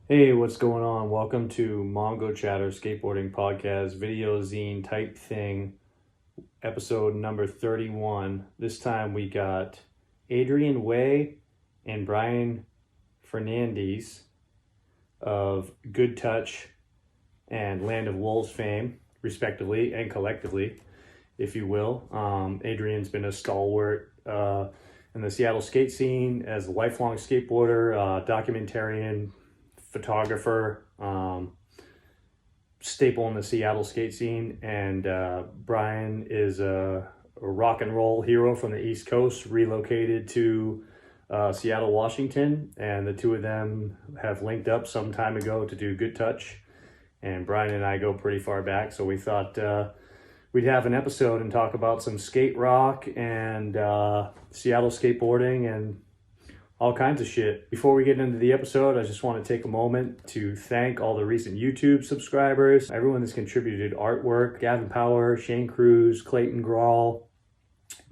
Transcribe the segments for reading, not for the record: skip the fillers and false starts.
Hey, what's going on? Welcome to Mongochatter Skateboarding Podcast, video zine type thing, episode number 31. This time we got Adrien Way and Brian Fernandes of goodtouch and Land of Wolves fame, respectively and collectively, if you will. Adrien's been a stalwart in the Seattle skate scene as a lifelong skateboarder, documentarian, photographer, staple in the Seattle skate scene. And Brian is a rock and roll hero from the East Coast, relocated to Seattle, Washington. And the two of them have linked up some time ago to do goodtouch. And Brian and I go pretty far back, so we thought we'd have an episode and talk about some skate rock and Seattle skateboarding and all kinds of shit. Before we get into the episode, I just want to take a moment to thank all the recent YouTube subscribers, everyone that's contributed artwork: Gavin Power, Shane Cruz, Clayton Grawl,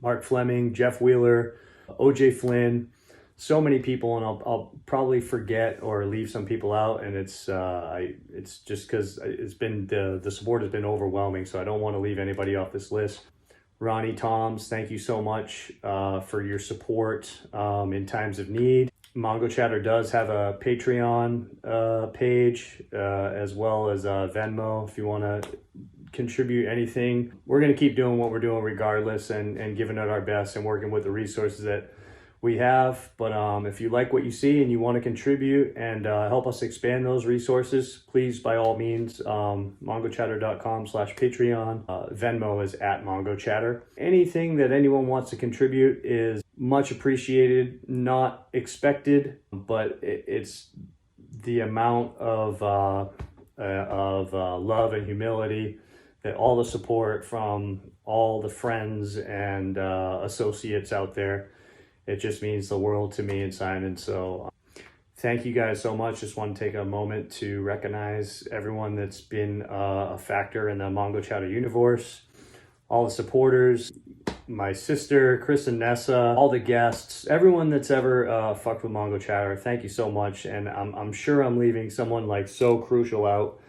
Mark Fleming, Jeff Wheeler, OJ Flynn. So many people, and I'll probably forget or leave some people out, and it's just because it's been the support has been overwhelming, so I don't want to leave anybody off this list. Ronnie Toms, thank you so much for your support in times of need. Mongochatter does have a Patreon page as well as Venmo if you want to contribute anything. We're going to keep doing what we're doing regardless and giving it our best and working with the resources that we have. But if you like what you see and you want to contribute and help us expand those resources, please, by all means, mongochatter.com/Patreon. Venmo is at Mongochatter. Anything that anyone wants to contribute is much appreciated, not expected, but it's the amount of love and humility that all the support from all the friends and associates out there, it just means the world to me and Simon. So thank you guys so much. Just want to take a moment to recognize everyone that's been a factor in the Mongochatter universe, all the supporters, my sister, Chris and Nessa, all the guests, everyone that's ever fucked with Mongochatter. Thank you so much. And I'm sure I'm leaving someone like so crucial out.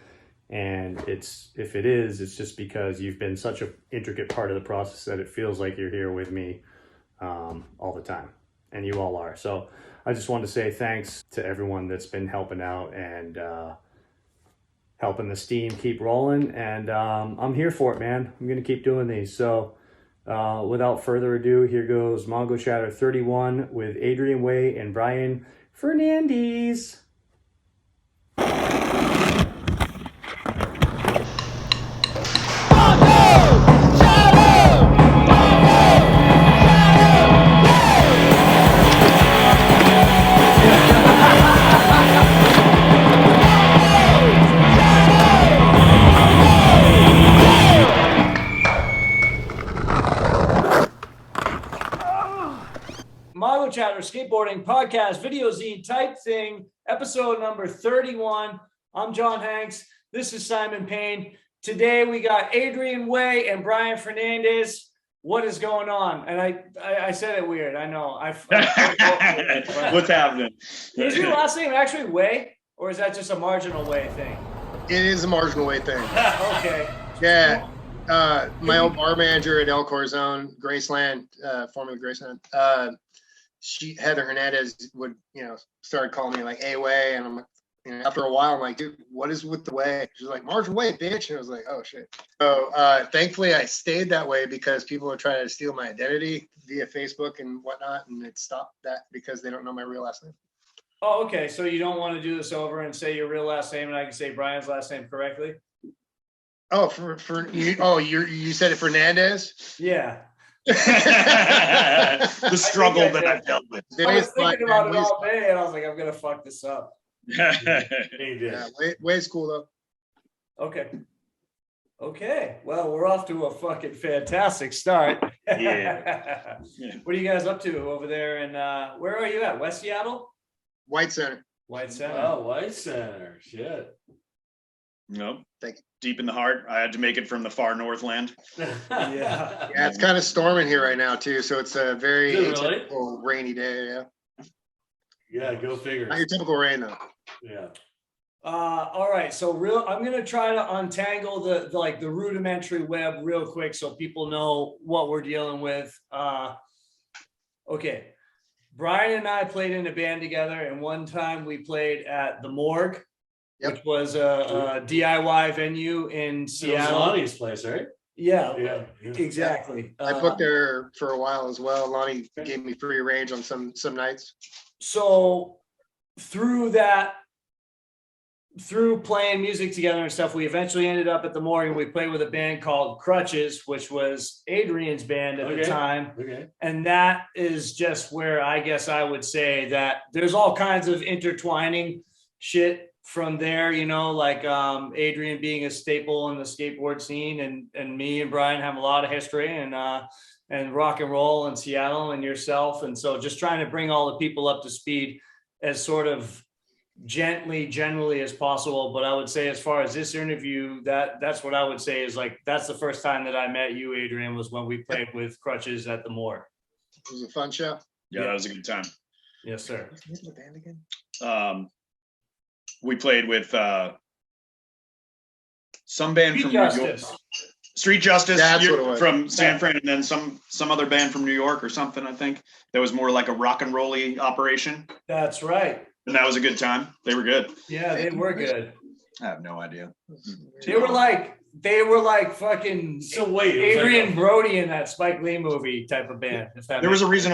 And if it is, it's just because you've been such an intricate part of the process that it feels like you're here with me all the time, and you all are. So I just want to say thanks to everyone that's been helping out and helping the steam keep rolling. And I'm here for it, man. I'm gonna keep doing these. So without further ado, here goes Mongochatter 31 with Adrien Way and Brian Fernandes. Mongochatter Skateboarding Podcast, video zine type thing, episode number 31. I'm John Hanks. This is Simon Payne. Today we got Adrien Way and Brian Fernandes. What is going on? And I said it weird. I know. What's happening? Is your last name actually Way, or is that just a marginal way thing? It is a marginal way thing. Okay. Yeah. My old bar manager at El Corazon, Graceland, formerly Graceland, Heather Hernandez would, started calling me like A-Way, and I'm like, after a while, I'm like, dude, what is with the way? She's like, marginal way, bitch. And I was like, oh shit. So thankfully I stayed that way because people are trying to steal my identity via Facebook and whatnot, and it stopped that because they don't know my real last name. Oh, okay. So you don't want to do this over and say your real last name, and I can say Brian's last name correctly? Oh, you said it, Fernandez? Yeah. The struggle that I've dealt with. I was thinking about it all day, and I was like, I'm gonna fuck this up. Yeah, Way's cool though. Okay. Well, we're off to a fucking fantastic start. Yeah. What are you guys up to over there? And where are you at? West Seattle? White Center. White Center. Oh, White Center. Shit. Nope. Thank you. Deep in the heart. I had to make it from the far Northland. Yeah. Yeah, it's kind of storming here right now too, so it's a very Really? atypical rainy day. Yeah, Yeah, go figure. not your typical rain though. Yeah. All right, so I'm gonna try to untangle the rudimentary web real quick so people know what we're dealing with. Okay, Brian and I played in a band together, and one time we played at the Morgue, which was a DIY venue in It was Seattle. Lonnie's place, right? Yeah, Yeah. exactly. I booked there for a while as well. Lonnie gave me free range on some nights. So through playing music together and stuff, we eventually ended up at the Morgue, and we played with a band called Crutches, which was Adrien's band at the time. Okay. And that is just where I guess I would say that there's all kinds of intertwining shit from there, you know, like Adrien being a staple in the skateboard scene, and me and Brian have a lot of history and rock and roll in Seattle, and yourself. And so just trying to bring all the people up to speed as sort of generally as possible. But I would say, as far as this interview, that's what I would say is like, that's the first time that I met you, Adrien, was when we played with Crutches at the Morgue. It was a fun show. Yeah, that was a good time. Yes, sir. What's the band again? We played with some band from New York. Street Justice. That's what it was. From San Fran, and then some other band from New York or something, I think. That was more like a rock and roll-y operation. That's right. And that was a good time. They were good. Yeah, they were good. I have no idea. They were like fucking So wait, Adrien Brody in that Spike Lee movie type of band. If that There was a makes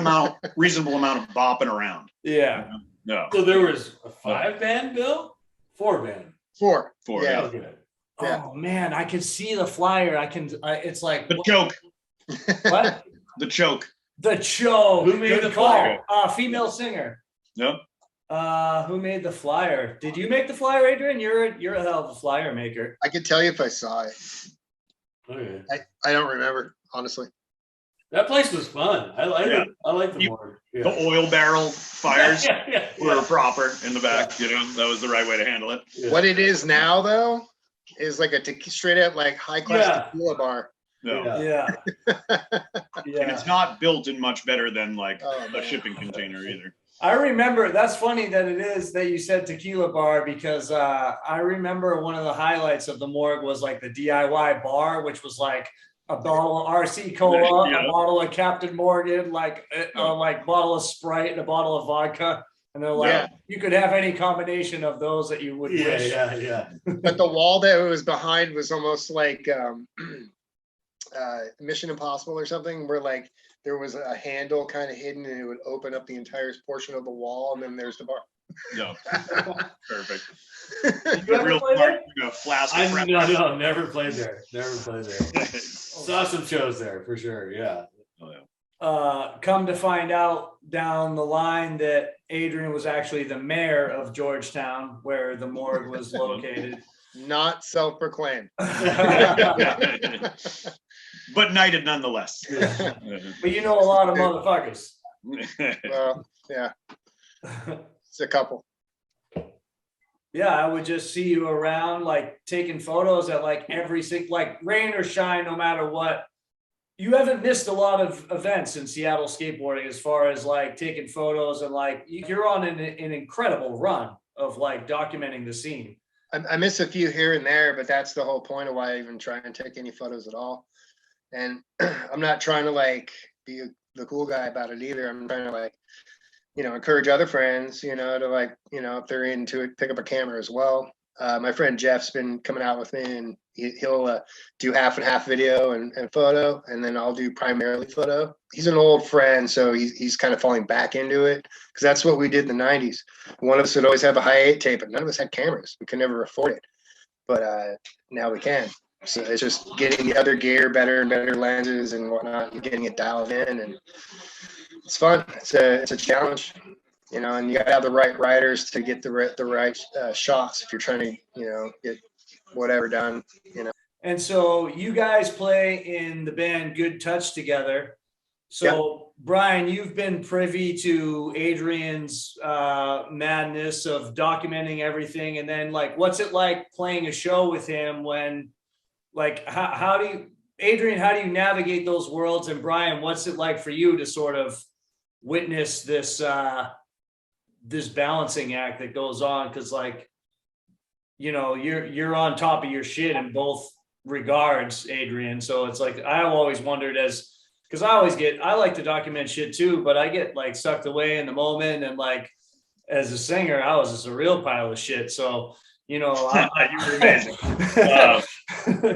reasonable amount of bopping around. yeah. No. so there was a 5-band bill, 4-band. Four. Four. Yeah. Okay. Yeah. Oh man, I can see the flyer. It's like The choke. what? The choke. The Choke. Who made Good the call. flyer? Female singer. Yep. Who made the flyer? Did you make the flyer, Adrien? You're a hell of a flyer maker. I could tell you if I saw it. Okay. I don't remember, honestly. That place was fun. I like the Morgue. Yeah. The oil barrel fires yeah. were proper in the back. You know, that was the right way to handle it. Yeah. What it is now, though, is like a straight up like high class tequila bar. No. Yeah. Yeah. And it's not built in much better than like Oh, a man. shipping container either. I remember, that's funny that it is that you said tequila bar, because I remember one of the highlights of the Morgue was like the DIY bar, which was like a bottle of RC Cola, Yeah. a bottle of Captain Morgan, like like bottle of Sprite and a bottle of vodka. And they're like, Yeah. you could have any combination of those that you would wish. Yeah. But the wall that it was behind was almost like Mission Impossible or something, where like there was a handle kind of hidden and it would open up the entire portion of the wall, and then there's the bar. No. Perfect. You ever Real play smart. there? You know, flask I of crap. no, never played there. Saw some shows there for sure. Yeah. Oh, yeah. Come to find out down the line that Adrien was actually the mayor of Georgetown, where the Morgue was located. Not self-proclaimed. But knighted nonetheless. But you know a lot of motherfuckers. Well, yeah, it's a couple. Yeah, I would just see you around, like taking photos at like every single, like rain or shine, no matter what. You haven't missed a lot of events in Seattle skateboarding as far as like taking photos, and like you're on an incredible run of like documenting the scene. I miss a few here and there, but that's the whole point of why I even try and take any photos at all. And I'm not trying to like be the cool guy about it either. I'm trying to like, encourage other friends, to like, if they're into it, pick up a camera as well. My friend Jeff's been coming out with me, and he'll do half and half video and photo, and then I'll do primarily photo. He's an old friend, so he's kind of falling back into it, because that's what we did in the 90s. One of us would always have a high 8 tape, but none of us had cameras. We could never afford it, but now we can. So it's just getting the other gear, better and better lenses and whatnot, and getting it dialed in, and it's fun. It's a challenge, and you gotta have the right riders to get the right shots if you're trying to, get whatever done, And so you guys play in the band Good Touch together. So Brian, you've been privy to Adrien's madness of documenting everything. And then like, what's it like playing a show with him when, like, how do you, Adrien, how do you navigate those worlds? And Brian, what's it like for you to sort of witness this, this balancing act that goes on? Cause like, you know, you're on top of your shit in both regards, Adrien. So it's like I've always wondered because I like to document shit too, but I get like sucked away in the moment, and like as a singer, I was just a real pile of shit. So you know, You were amazing.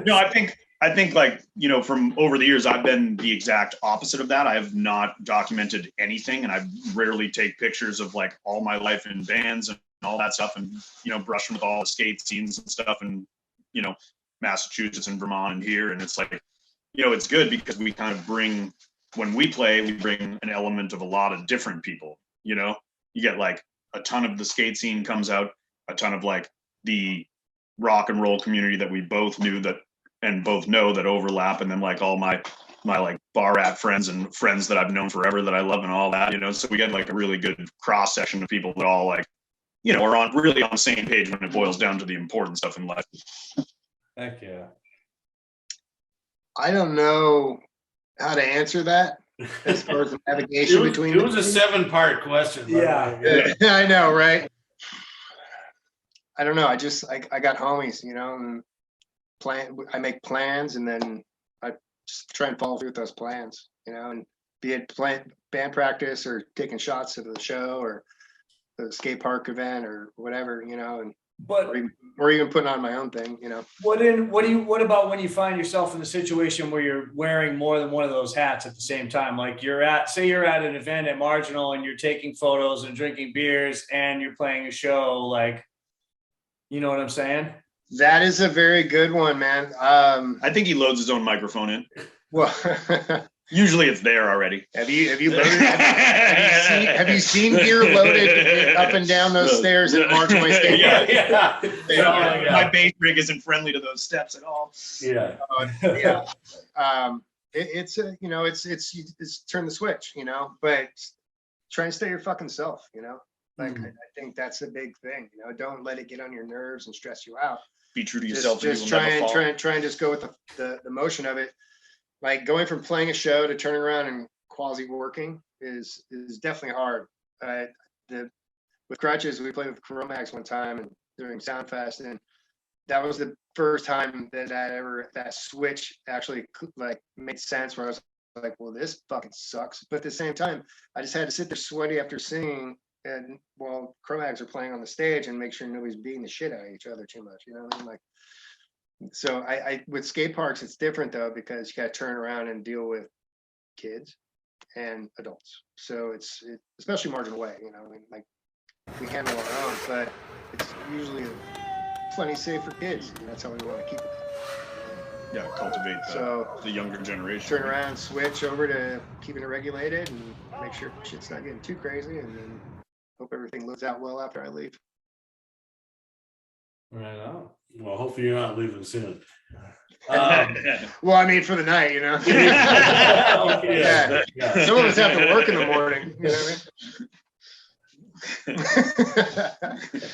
No, I think like, you know, from over the years, I've been the exact opposite of that. I have not documented anything, and I rarely take pictures of like all my life in bands and all that stuff, and, you know, brushing with all the skate scenes and stuff, and, you know, Massachusetts and Vermont and here. And it's like, you know, it's good because we kind of bring, when we play, we bring an element of a lot of different people, you know, you get like a ton of the skate scene comes out, a ton of like the rock and roll community that we both knew that and both know that overlap, and then like all my like bar rat friends and friends that I've known forever that I love and all that, you know. So we get like a really good cross section of people that all like, you know, are really on the same page when it boils down to the important stuff in life. Heck yeah. I don't know how to answer that as far as the navigation between. It was a 7-part question. Yeah. I know, right? I don't know. I got homies, you know, and I make plans, and then I just try and follow through with those plans, you know, and be it band practice or taking shots at the show or the skate park event or whatever, you know, and but or even putting on my own thing, you know. What about when you find yourself in a situation where you're wearing more than one of those hats at the same time? Like you're at an event at Marginal and you're taking photos and drinking beers and you're playing a show, like, you know what I'm saying? That is a very good one, man. I think he loads his own microphone in. Well, usually it's there already. have you loaded? Have you seen gear loaded up and down those stairs at Marginal State? Yeah. Yeah. My bass rig isn't friendly to those steps at all. Yeah. Yeah. It's you know, it's turn the switch, you know, but try and stay your fucking self, you know. Like I think that's a big thing, you know. Don't let it get on your nerves and stress you out. Be true to yourself. Just try and just go with the motion of it. Like going from playing a show to turning around and quasi working is definitely hard. With crutches, we played with Chromax one time and during Soundfest, and that was the first time that switch actually like made sense. Where I was like, well, this fucking sucks. But at the same time, I just had to sit there sweaty after singing, and while Chromags are playing on the stage, and make sure nobody's beating the shit out of each other too much. You know what I mean? Like, so I with skate parks, it's different though, because you got to turn around and deal with kids and adults. So it's especially Marginal Way, you know, I mean, like we handle our own, but it's usually plenty safe for kids. And that's how we want to keep it. Yeah, cultivate the younger generation. Turn around, switch over to keeping it regulated, and make sure shit's not getting too crazy, and then hope everything lives out well after I leave. Right on. Well, hopefully you're not leaving soon. Well, I mean, for the night, you know. Yeah. Some of us have to work in the morning. You know what I mean?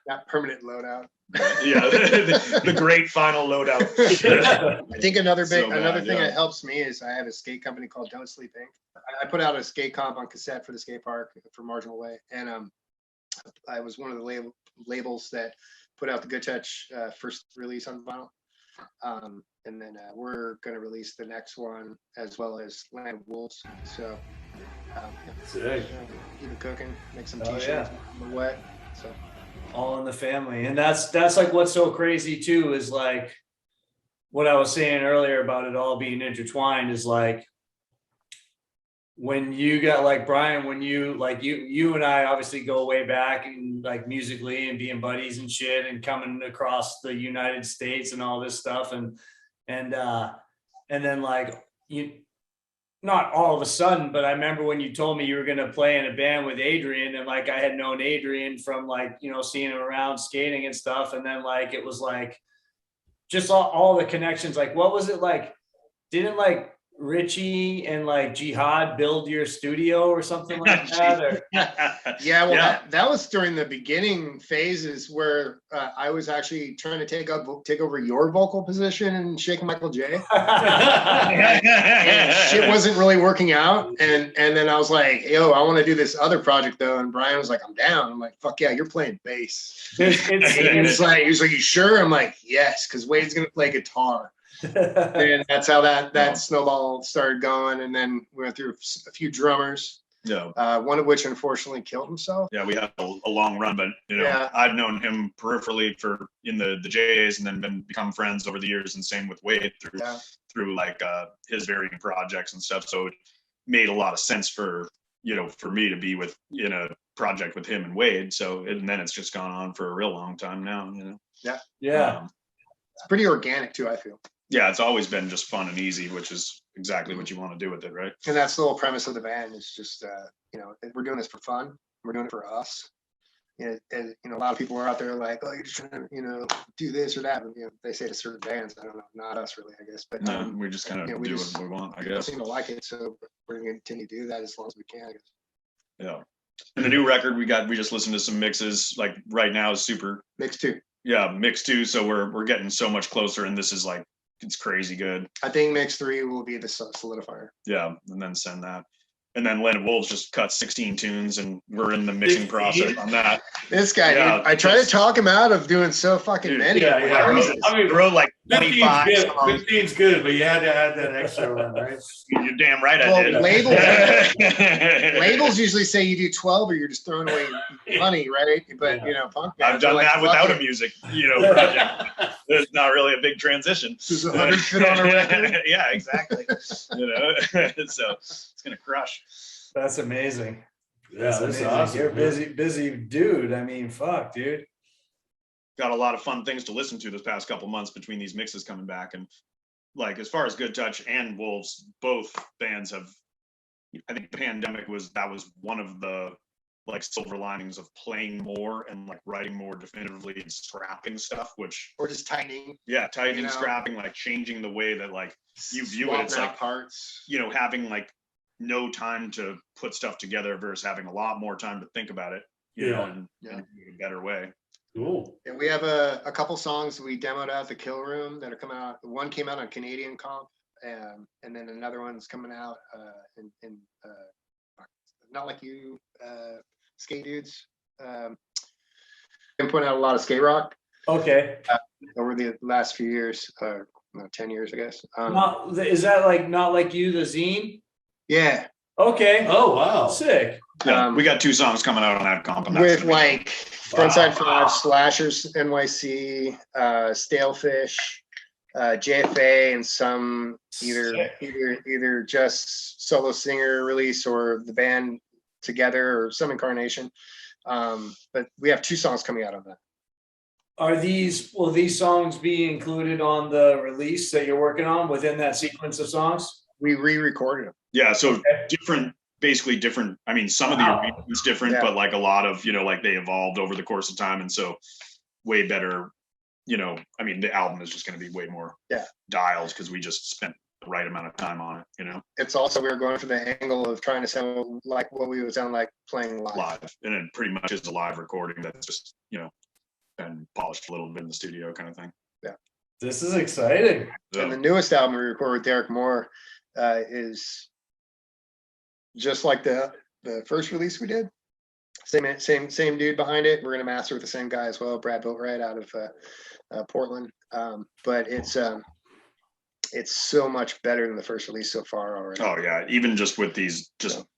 Not permanent loadout. Yeah, the great final loadout. I think another thing yeah. that helps me is I have a skate company called Don't Sleep Inc. I put out a skate comp on cassette for the skate park for Marginal Way, and I was one of the labels that put out the Goodtouch first release on vinyl. And then we're going to release the next one as well as Land of Wolves. So keep it cooking, make some t-shirts in the wet. So all in the family. And that's like what's so crazy too, is like what I was saying earlier about it all being intertwined, is like when you got like Brian, when you like you and I obviously go way back and like musically and being buddies and shit and coming across the United States and all this stuff, and then like you, not all of a sudden, but I remember when you told me you were going to play in a band with Adrien, and like I had known Adrien from like, you know, seeing him around skating and stuff. And then like, it was like just all the connections. Like, what was it like? Didn't like Richie and like Jihad build your studio or something like that? Or Yeah, well, that was during the beginning phases where I was actually trying to take over your vocal position in Shaking Michael J. And shit wasn't really working out. And then I was like, yo, I want to do this other project though. And Brian was like, I'm down. I'm like, fuck yeah, you're playing bass. He was like, you sure? I'm like, yes, because Wade's gonna play guitar. And that's how that snowball started going. And then we went through a few drummers. Yeah. One of which unfortunately killed himself. Yeah, we had a long run, but I'd known him peripherally in the JAs, and then become friends over the years, and same with Wade through like his varying projects and stuff. So it made a lot of sense for me to be in a project with him and Wade. So and then it's just gone on for a real long time now. Yeah. It's pretty organic too, I feel. Yeah, it's always been just fun and easy, which is exactly what you want to do with it, right? And that's the whole premise of the band. It's just, we're doing this for fun. We're doing it for us. And a lot of people are out there like, oh, you're just trying to, do this or that. And, they say to certain bands, I don't know, not us really, I guess. But no, we just kind of do what we want, I guess. Seem to like it, so we're going to continue to do that as long as we can, I guess. Yeah. And the new record we just listened to some mixes. Like right now is super Mix 2. Yeah, Mix 2. So we're getting so much closer, and this is like, it's crazy good. I think Mix 3 will be the solidifier. Yeah, and then send that. And then Land of Wolves just cut 16 tunes, and we're in the mixing process on that. This guy, dude, I try to talk him out of doing so fucking many. Yeah. I mean, wrote like 25 songs. 15's good, but you had to add that extra one, right? You're damn right I did. Labels usually say you do 12 or you're just throwing away money, right? But punk bands, I've done that without a music, project. There's not really a big transition. Does 100 fit on a record? Yeah, exactly. So it's gonna crush. That's amazing. Yeah, that's awesome. You're a busy dude. I mean, fuck, dude. Got a lot of fun things to listen to this past couple months between these mixes coming back. And like, as far as Good Touch and Wolves, both bands have, I think the pandemic was one of the like silver linings of playing more and like writing more definitively and scrapping stuff, or just tightening. Yeah, tightening, scrapping, like changing the way that like you view it. It's like parts, having like no time to put stuff together versus having a lot more time to think about it, in a better way. Cool. And we have a couple songs we demoed out at the Kill Room that are coming out. One came out on Canadian Comp, and then another one's coming out in Not Like You, Skate Dudes. Been putting out a lot of skate rock. Okay. Over the last few years, 10 years, I guess. Is that like Not Like You, the zine? Yeah. Okay. Oh, wow. Sick. Yeah, we got 2 songs coming out on that comp. And with like Frontside 5, Slashers, NYC, Stalefish, JFA, and some either just solo singer release or the band together or some incarnation. But we have 2 songs coming out on that. Will these songs be included on the release that you're working on within that sequence of songs? We re-recorded them. Yeah, so basically different. I mean, some of the arrangements different, but like a lot of, like they evolved over the course of time. And so way better, I mean, the album is just going to be way more dialed because we just spent the right amount of time on it, It's also, we were going for the angle of trying to sound like what we would sound like playing live. And it pretty much is a live recording that's just, been polished a little bit in the studio kind of thing. Yeah. This is exciting. So, and the newest album we recorded with Derek Moore is just like the first release we did. Same dude behind it. We're gonna master with the same guy as well, Brad Boatwright out of Portland. But it's so much better than the first release so far already. Oh yeah, even just with these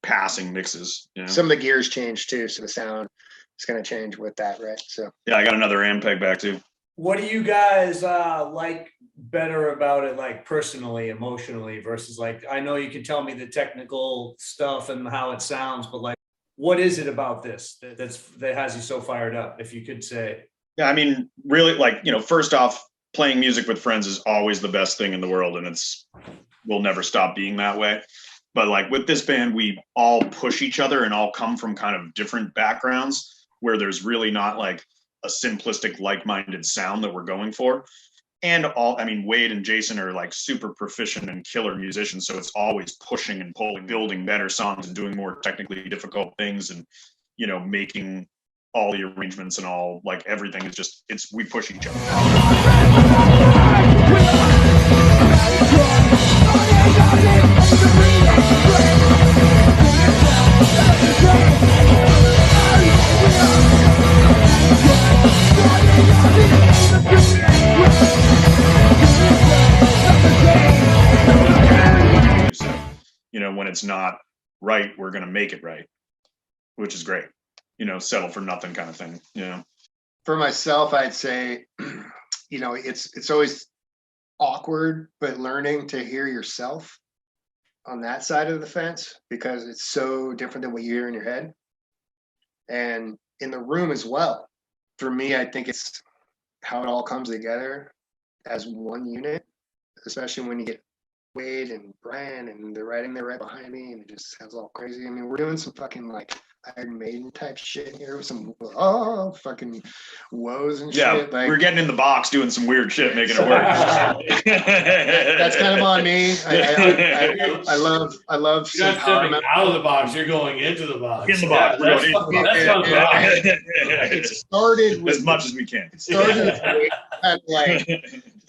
passing mixes. Some of the gears changed too, so the sound is gonna change with that, right? So yeah, I got another Ampeg back too. What do you guys like better about it, like personally, emotionally, versus like, I know you can tell me the technical stuff and how it sounds, but like, what is it about this that has you so fired up, if you could say? Yeah, I mean, really, like, first off, playing music with friends is always the best thing in the world, and we'll never stop being that way. But like with this band, we all push each other and all come from kind of different backgrounds where there's really not like a simplistic like-minded sound that we're going for. And Wade and Jason are like super proficient and killer musicians. So it's always pushing and pulling, building better songs and doing more technically difficult things and, making all the arrangements and all, like everything is just, we push each other. So, when it's not right, we're going to make it right, which is great. Settle for nothing kind of thing. For myself, I'd say, it's always awkward, but learning to hear yourself on that side of the fence, because it's so different than what you hear in your head and in the room as well. For me, I think it's how it all comes together as one unit, especially when you get Wade and Brian and they're right behind me and it just sounds all crazy. I mean, we're doing some fucking like Iron Maiden type shit here with some fucking woes and shit. Like, we're getting in the box doing some weird shit, making it work. That's kind of on me. I love some power metal. Out of the box, you're going into the box. In the box. It started with as much as we can. It started with like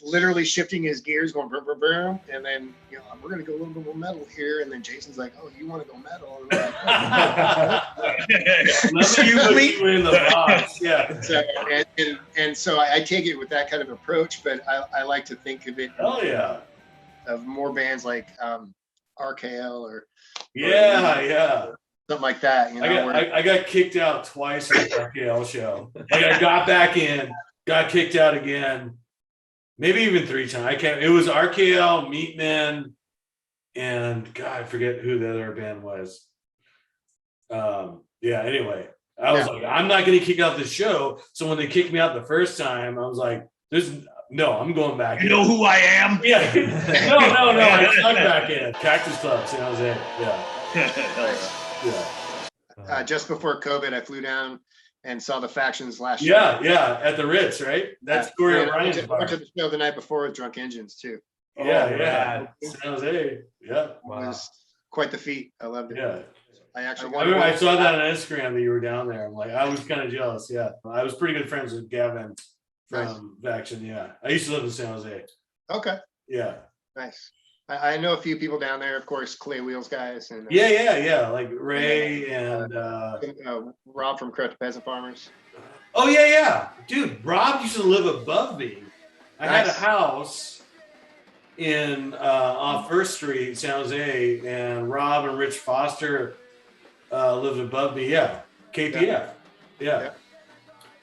literally shifting his gears, going boom, boom, boom, and then we're gonna go a little bit more metal here, and then Jason's like, "Oh, you want to go metal?" And we're like, Let me in the box. Yeah. So, and so I take it with that kind of approach, but I like to think of it. Oh yeah. Of more bands like RKL or something like that. I got kicked out twice at the RKL show. Like I got back in, got kicked out again. Maybe even 3 times. It was RKL, Meatmen, and God, I forget who the other band was. Anyway, I was like, I'm not going to kick out the show. So when they kicked me out the first time, I was like, I'm going back. You know who I am? Yeah. No. I stuck back in. Cactus Club, San Jose. Yeah. Just before COVID, I flew down and saw the Factions last year. Yeah, at the Ritz, right? That's Corey O'Brien's bar. I went to the show the night before with Drunk Engines too. Yeah. San Jose. Yeah. It was quite the feat. I loved it. Yeah. I saw that on Instagram that you were down there. I'm like, I was kind of jealous. Yeah. I was pretty good friends with Gavin from Faction. Yeah. I used to live in San Jose. Okay. Yeah. Nice. I know a few people down there, of course, Clay Wheels guys. And yeah. Like Ray and Rob from Crutches Peasant Farmers. Oh, yeah. Dude, Rob used to live above me. I had a house in off First Street, San Jose, and Rob and Rich Foster lived above me. Yeah. KPF. Yeah.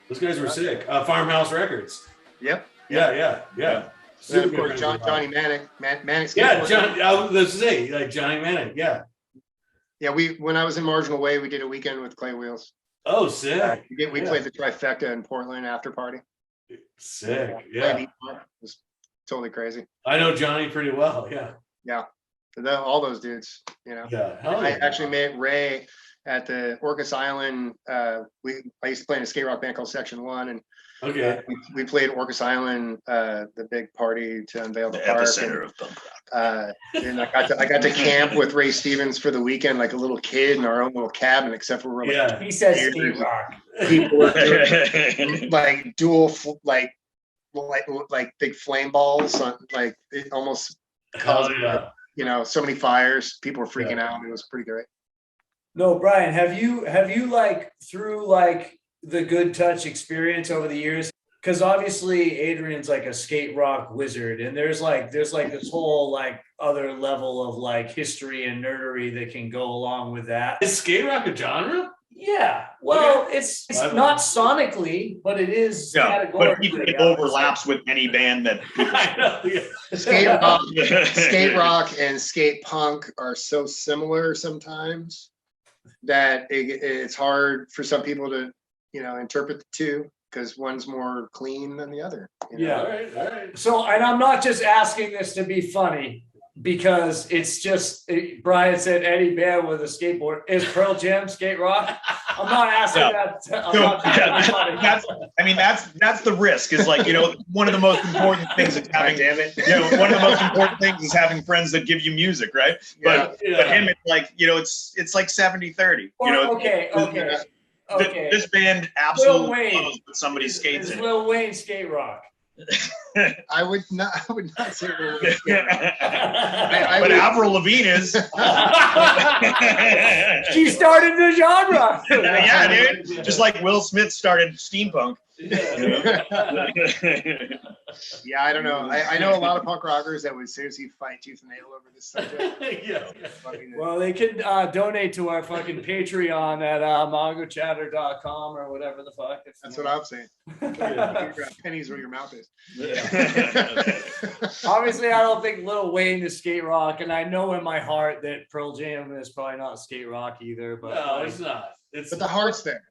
Those guys were sick. Farmhouse Records. Yep. Yeah. And of course, Johnny Manic. Manic. Yeah, let's say like Johnny Manic. Yeah. Yeah, when I was in Marginal Way, we did a weekend with Clay Wheels. Oh, sick. We played the Trifecta in Portland after party. Sick. Yeah. It was totally crazy. I know Johnny pretty well. Yeah. Yeah. All those dudes, Yeah. I actually met Ray at the Orcas Island. I used to play in a skate rock band called Section 1, and we played Orcas Island, the big party to unveil the park. Epicenter of punk rock. And I got to camp with Ray Stevens for the weekend, like a little kid in our own little cabin, except for we're like, he says skate rock. People were doing like dual, like big flame balls on, like it almost caused so many fires. People were freaking out. It was pretty great. No, Brian, have you like through like the Good Touch experience over the years? Because obviously Adrien's like a skate rock wizard, and there's like this whole like other level of like history and nerdery that can go along with that. Is skate rock a genre? Yeah. Well, it's not sonically, but it is categorically. But it overlaps with any band that skate rock and skate punk are so similar sometimes that it's hard for some people to interpret the two, because one's more clean than the other. Yeah, all right. So, and I'm not just asking this to be funny, because it's just Brian said any band with a skateboard is Pearl Jam, skate rock. I'm not asking that. That's the risk. Is like, one of the most important things is having. Damn it. One of the most important things is having friends that give you music, right? But him, it's like, it's like 70-30. Okay. This band absolutely loves what somebody skates in. Lil Wayne skate rock. I would not say Lil Wayne. But Avril Lavigne is. She started the genre. Yeah, dude. Just like Will Smith started steampunk. Yeah, I don't know. I know a lot of punk rockers that would seriously fight tooth and nail over this subject. Well, they can donate to our fucking Patreon at mongochatter.com or whatever the fuck. That's what I'm saying. Pennies where your mouth is. Obviously, I don't think Lil Wayne is skate rock, and I know in my heart that Pearl Jam is probably not skate rock either. But no, it's not. But the heart's there.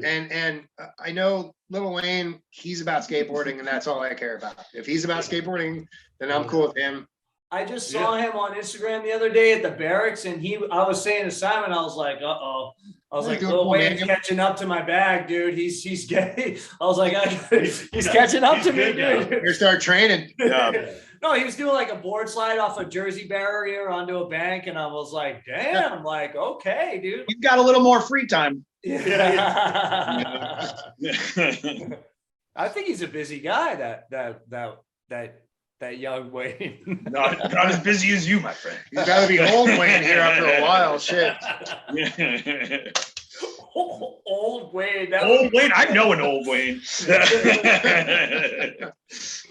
And I know Lil Wayne, he's about skateboarding, and that's all I care about. If he's about skateboarding, then I'm cool with him. I just saw him on Instagram the other day at the barracks, and I was saying to Simon, I was like, I was like, Lil Wayne's catching up to my bag, dude. He's getting. I was like, he's catching up to me, dude. You start training. No, he was doing like a board slide off a Jersey barrier onto a bank, and I was like, damn, like, okay, dude. You've got a little more free time. Yeah. I think he's a busy guy. That young Wayne. not as busy as you, my friend. He's got to be old Wayne here after a while. Shit. Old Wayne. Old Wayne. I know an old Wayne.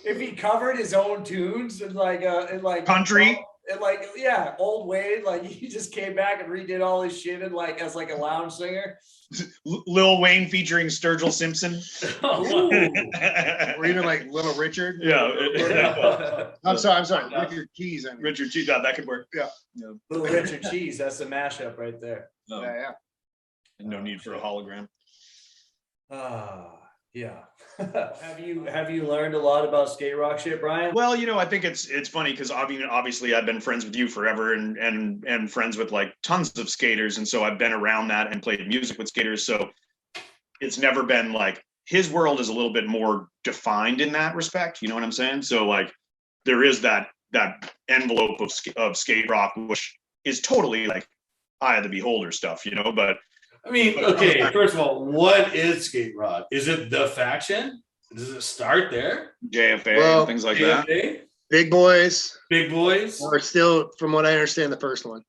If he covered his own tunes in like country. And like, yeah, old Wayne, like he just came back and redid all his shit and like as like a lounge singer. Lil Wayne featuring Sturgill Simpson. Or even like Little Richard. Yeah. I'm sorry. Richard Keys. Richard Cheese. That could work. Yeah. Little Richard Cheese. That's a mashup right there. Yeah. No need for a hologram. Yeah. Have you learned a lot about skate rock shit, Brian? Well, I think it's funny because obviously I've been friends with you forever and friends with like tons of skaters, and so I've been around that and played music with skaters. So it's never been like his world is a little bit more defined in that respect. You know what I'm saying? So like there is that envelope of skate rock, which is totally like eye of the beholder stuff, But I mean, okay, first of all, what is skate rock? Is it the faction? Does it start there? JFA, things like that. Big Boys. Big Boys? Or still, from what I understand, the first one.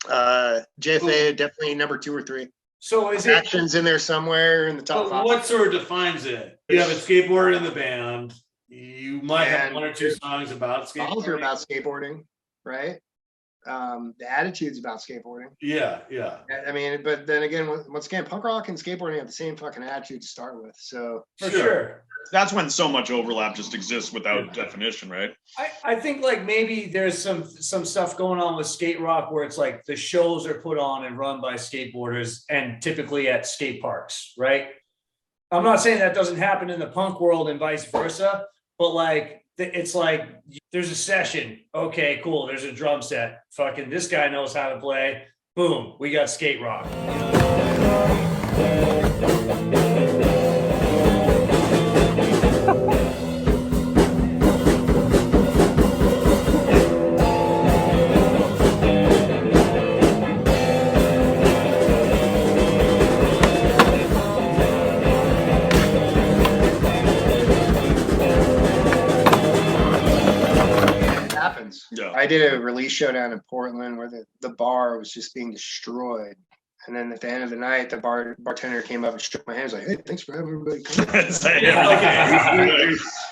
JFA, definitely number 2 or 3. So is Faction's in there somewhere in the top 5. What sort of defines it? You have a skateboarder in the band. You might have 1 or 2 songs about skateboarding. Songs are about skateboarding, right? The attitude's about skateboarding. Yeah. I mean, but then again, once again, punk rock and skateboarding have the same fucking attitude to start with. So for sure. That's when so much overlap just exists without definition, right? I think like maybe there's some stuff going on with skate rock where it's like the shows are put on and run by skateboarders and typically at skate parks, right? I'm not saying that doesn't happen in the punk world and vice versa, but like it's like there's a session. Okay, cool. There's a drum set. Fucking this guy knows how to play. Boom, we got skate rock. Yeah. I did a release show down in Portland where the bar was just being destroyed. And then at the end of the night, the bartender came up and shook my hand. He's like, "Hey, thanks for having everybody come."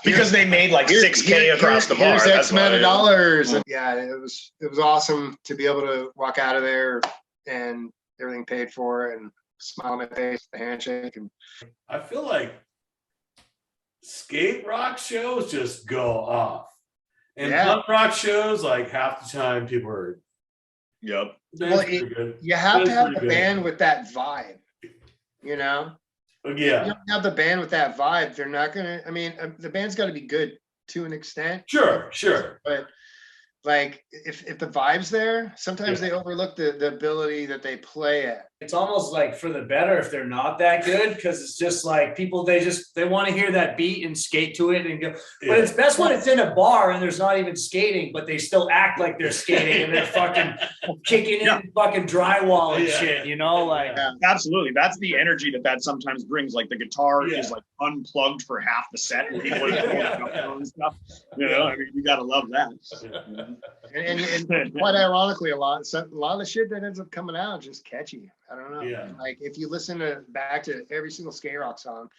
Because they made like $6,000 across the bar. Here's X amount of dollars. And yeah, it was awesome to be able to walk out of there and everything paid for and smile on my face, the handshake. And I feel like skate rock shows just go off. And punk rock shows, like half the time people are. Yep. Well, you have to have the band with that vibe, Yeah. If you don't have the band with that vibe, they're not gonna. I mean, the band's got to be good to an extent. Sure. like if the vibe's there, sometimes they overlook the ability that they play at. It's almost like for the better if they're not that good, because it's just like people they want to hear that beat and skate to it and go. But it's best when it's in a bar and there's not even skating, but they still act like they're skating and they're fucking kicking in fucking drywall and shit, you know, like absolutely. That's the energy that sometimes brings. Like the guitar is like unplugged for half the set and people are and stuff. You know, I mean, you gotta love that. And quite ironically, a lot of the shit that ends up coming out is just catchy. I don't know. Yeah. Like if you listen back to every single skate rock song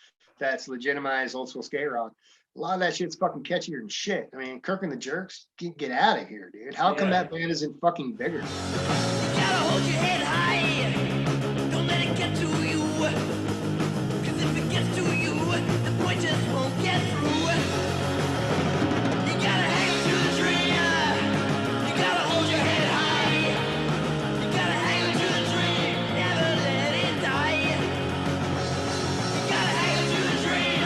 that's legitimized old school skate rock, a lot of that shit's fucking catchier than shit. I mean, Kirk and the Jerks, get out of here, dude. How come that band isn't fucking bigger? You gotta hold your head high. Don't let it get to you. 'Cause if it gets to you, the point just won't get through. You gotta hang on to the dream. You gotta hold your head high. You gotta hang on to the dream. Never let it die. You gotta hang on to the dream.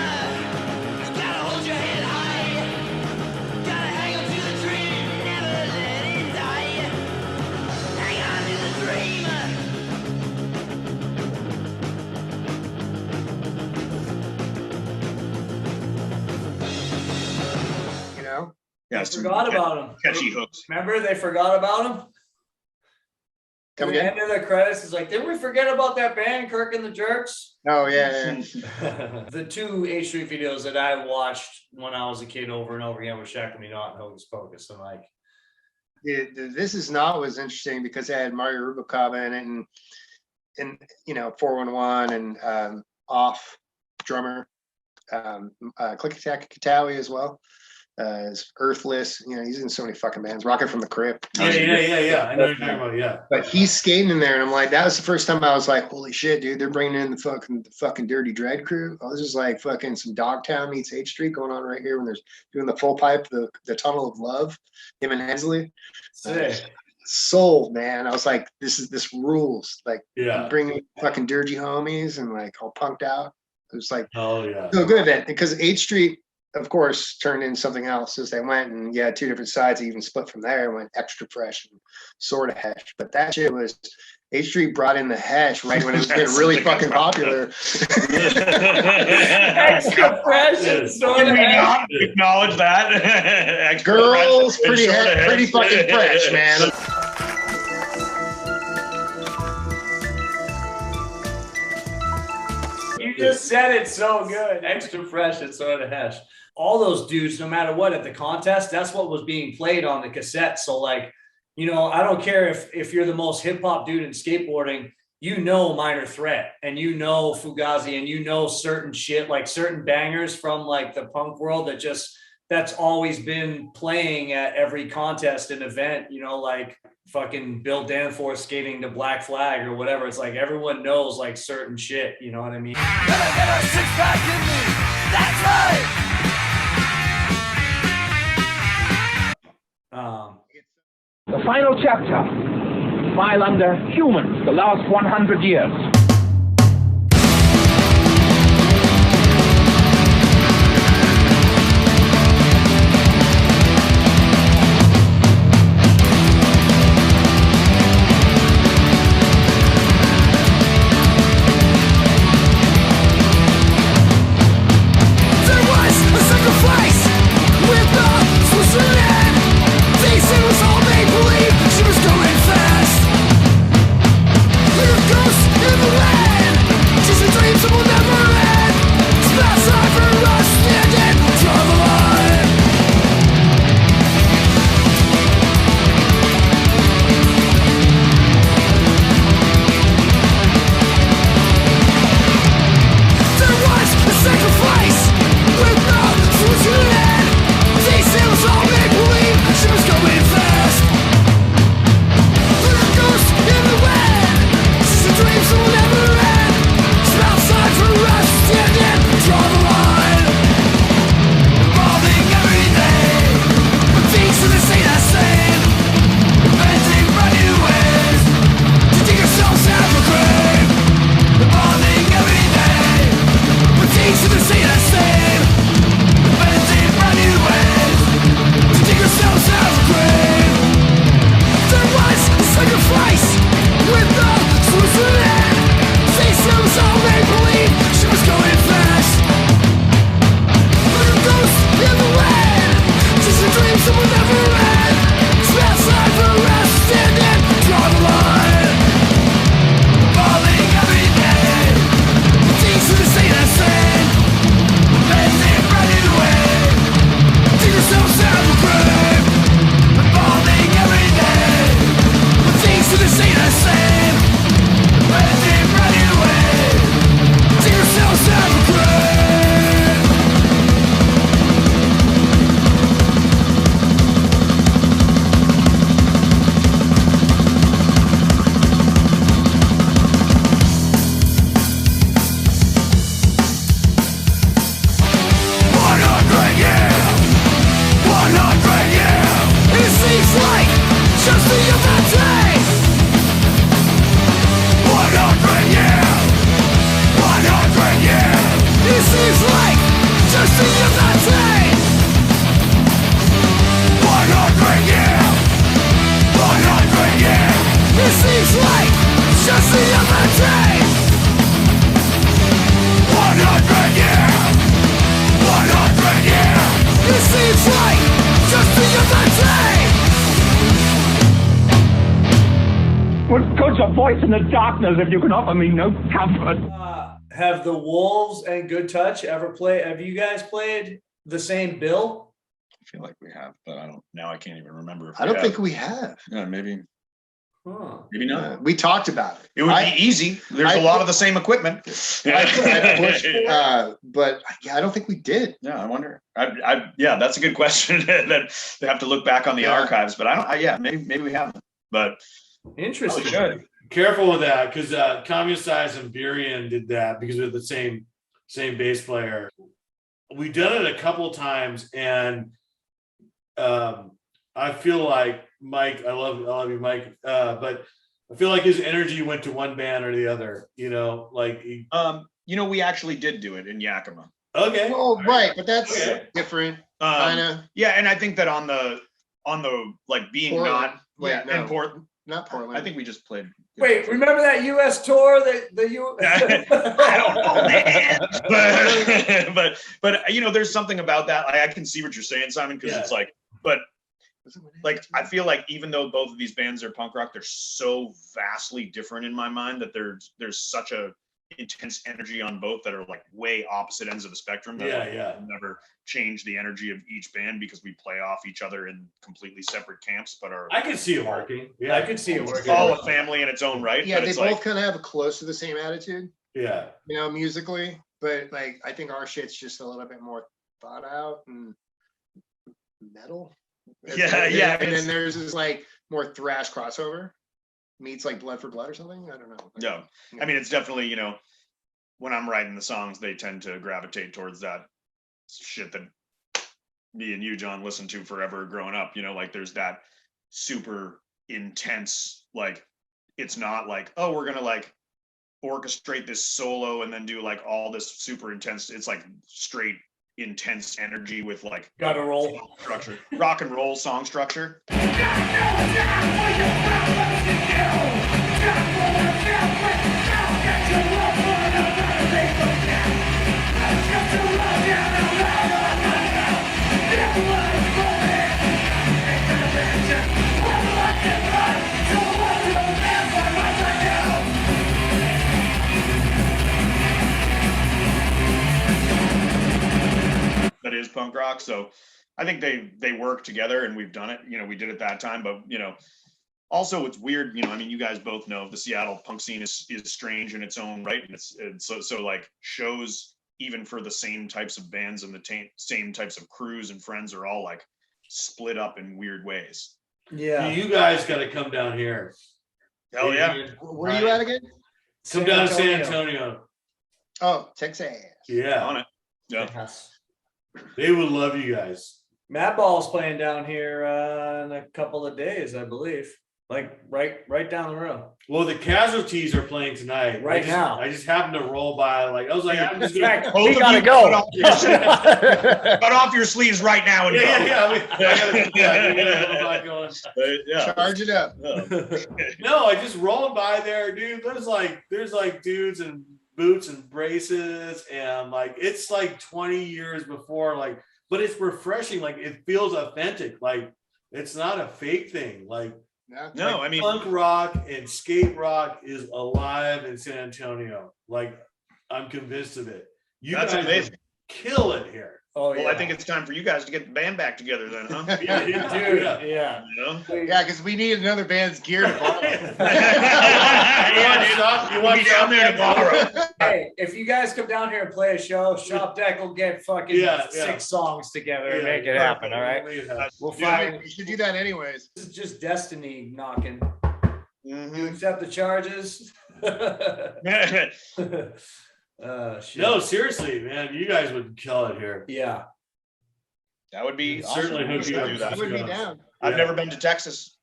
You gotta hold your head high. You gotta hang on to the dream. Never let it die. Hang on to the dream. You know? Yeah, forgot about him. Catchy hooks. Remember they forgot about him? Come At the again? end of the credits is like, didn't we forget about that band, Kirk and the Jerks? Oh yeah. The two H Street videos that I watched when I was a kid over and over again were Shack Me Not and Hocus Pocus. And like, This Is Not was interesting because it had Mario Rubicaba in it and you know 411 and Off drummer, Click Attack Katawi as well. Is Earthless, you know, he's in so many fucking bands. Rocket from the Crypt. Yeah. I know what you're talking about. Yeah. But he's skating in there, and I'm like, that was the first time I was like, holy shit, dude, they're bringing in the fucking Dirty Dread crew. I was just like fucking some Dogtown meets H Street going on right here when they're doing the full pipe, the Tunnel of Love, him and Hensley. Sold, man. I was like, this rules. Like, bringing fucking dirty homies and like all punked out. It was like, oh yeah, so good then because H Street, of course, turned into something else as they went, and yeah, two different sides even split from there. Went Extra Fresh and sort of Hesh, but that shit was H Street brought in the Hesh right when it was getting really fucking popular. Extra Fresh and sort of Can we not acknowledge that? Extra Girls, fresh and pretty short of fucking fresh, man. You just said it so good. Extra Fresh and sort of Hesh. All those dudes, no matter what, at the contest, that's what was being played on the cassette. So like, you know, I don't care if you're the most hip hop dude in skateboarding, you know Minor Threat and you know Fugazi and you know certain shit, like certain bangers from like the punk world that's always been playing at every contest and event, you know, like fucking Bill Danforth skating the Black Flag or whatever. It's like everyone knows like certain shit, you know what I mean? That's right. The final chapter, file under humans, the last 100 years. In just the other day. 100 years, 100 years. It seems like just the other day. 100 years, 100 years. It seems like just the other day. 100 years, 100 years. It seems like just the other day. What good's a voice in the darkness if you can offer me no comfort? Have the Wolves and Good Touch ever played? Have you guys played the same bill? I feel like we have, but I can't even remember. If I don't think we have. Yeah, maybe Huh. not. We talked about it. It would be easy. There's a lot of the same equipment. I pushed, but yeah, I don't think we did. Yeah, I wonder. Yeah, that's a good question. That they have to look back on the archives, but maybe we haven't. But Interesting. good. Careful with that, because Communist Eyes and Adrien did that because we're the same bass player. We've done it a couple times, and I feel like Mike, I love you, Mike, but I feel like his energy went to one band or the other. We actually did do it in Yakima. Okay. Oh, right, but that's different, kind of. Yeah, and I think that on the like being Portland. important. Not Portland. I think we just played. Wait, remember that U.S. tour? I don't know, man. but there's something about that. I can see what you're saying, Simon, because it's like, but like I feel like even though both of these bands are punk rock, they're so vastly different in my mind that there's such a intense energy on both that are like way opposite ends of the spectrum. That never change the energy of each band because we play off each other in completely separate camps, but I can see it working. Yeah, I could see it working. It's all a family in its own right. Yeah, but they it's both kind of have close to the same attitude. Yeah. Musically, but like I think our shit's just a little bit more thought out and metal. Yeah. And then there's this like more thrash crossover meets like Blood for Blood or something. I don't know. Yeah. I mean, it's definitely, when I'm writing the songs, they tend to gravitate towards that shit that me and you, John, listened to forever growing up. Like there's that super intense, like it's not like, oh, we're gonna like orchestrate this solo and then do like all this super intense. It's like straight intense energy with like gotta roll structure, rock and roll song structure. That is punk rock. So I think they work together, and we've done it. We did it that time, but also it's weird. I mean, you guys both know the Seattle punk scene is strange in its own right, and it's so like shows even for the same types of bands and the same types of crews and friends are all like split up in weird ways. Yeah, you guys got to come down here. Hell yeah! Where are you at again? Come down to San Antonio. Oh, Texas. Yeah, on it. Yeah. They would love you guys. Madball's playing down here in a couple of days, I believe. Like right down the road. Well, the Casualties are playing tonight. Now. I just happened to roll by. Like I was like, I'm just gonna. We gotta go. Cut off your sleeves right now and Charge it up. No, I just rolled by there, dude. There's like dudes in boots and braces, and like it's like 20 years before, like, but it's refreshing. Like it feels authentic. Like it's not a fake thing. Like. No, like I mean punk rock and skate rock is alive in San Antonio. Like I'm convinced of it. You that's guys amazing. Kill it here. Oh well, I think it's time for you guys to get the band back together then, huh? Yeah, dude. Yeah. Yeah, because we need another band's gear to borrow. You want down there to borrow. Hey, if you guys come down here and play a show, Shop Deck will get fucking 6 songs together and make it happen. All right, we'll find. We should do that anyways. This is just destiny knocking. You accept the charges. Shit. No, seriously, man, you guys would kill it here. Yeah, that would be certainly awesome. Would be down. I've never been to Texas.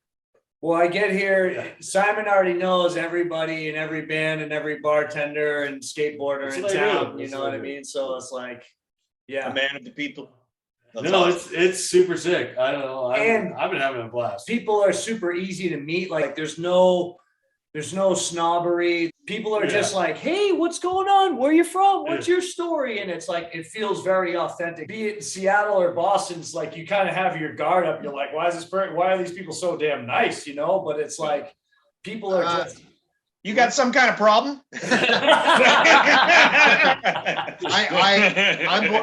Well, I get here, Simon already knows everybody and every band and every bartender and skateboarder That's in what I do. town, you That's know what what I I do. mean? So it's like, yeah. A man of the people. That's No, awesome. it's super sick. I don't know. And I've been having a blast. people are super easy to meet. Like there's no snobbery. People are just like, hey, what's going on? Where you from? What's your story? And it's like, it feels very authentic. Be it Seattle or Boston, it's like you kind of have your guard up. You're like, why are these people so damn nice? You know, but it's like people are just You got some kind of problem?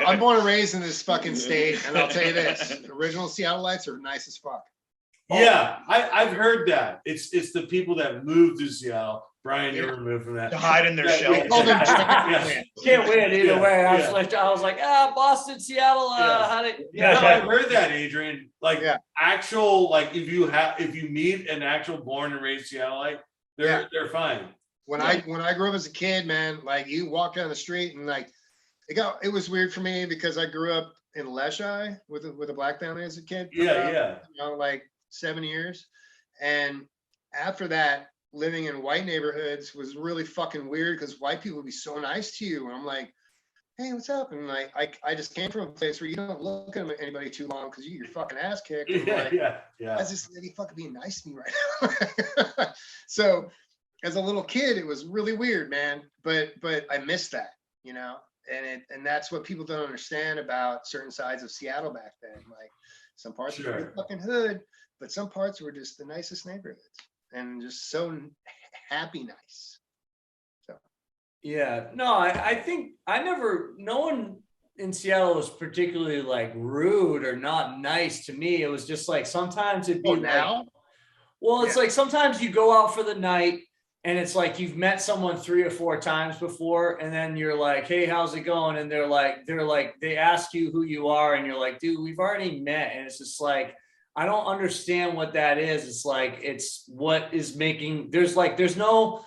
I'm born and raised in this fucking state, and I'll tell you this: original Seattleites are nice as fuck. Yeah, I've heard that. It's the people that moved to Seattle. Brian, you're removed from that. To hide in their shell. can't win either way. I Yeah. was like, Boston, Seattle, how did No, I've heard that, Adrian. Like actual, like if you meet an actual born and raised Seattleite, they're fine. When I grew up as a kid, man, like you walk down the street and like it was weird for me because I grew up in Leschi with a black family as a kid. Yeah. You know, like 7 years, and after that, living in white neighborhoods was really fucking weird because white people would be so nice to you, and I'm like, hey, what's up? And like I just came from a place where you don't look at anybody too long because you get your fucking ass kicked. And Yeah. Why is this lady fucking being nice to me right now? So as a little kid, it was really weird, man. But I missed that, you know, and that's what people don't understand about certain sides of Seattle back then. Like some parts were pretty fucking hood, but some parts were just the nicest neighborhoods and just so happy nice. So yeah, no, I think no one in Seattle was particularly like rude or not nice to me. It was just like sometimes it'd be it's like sometimes you go out for the night and it's like you've met someone 3 or 4 times before, and then you're like, hey, how's it going? And they're like, they ask you who you are, and you're like, dude, we've already met. And it's just like, I don't understand what that is. It's like, it's what is making, there's no,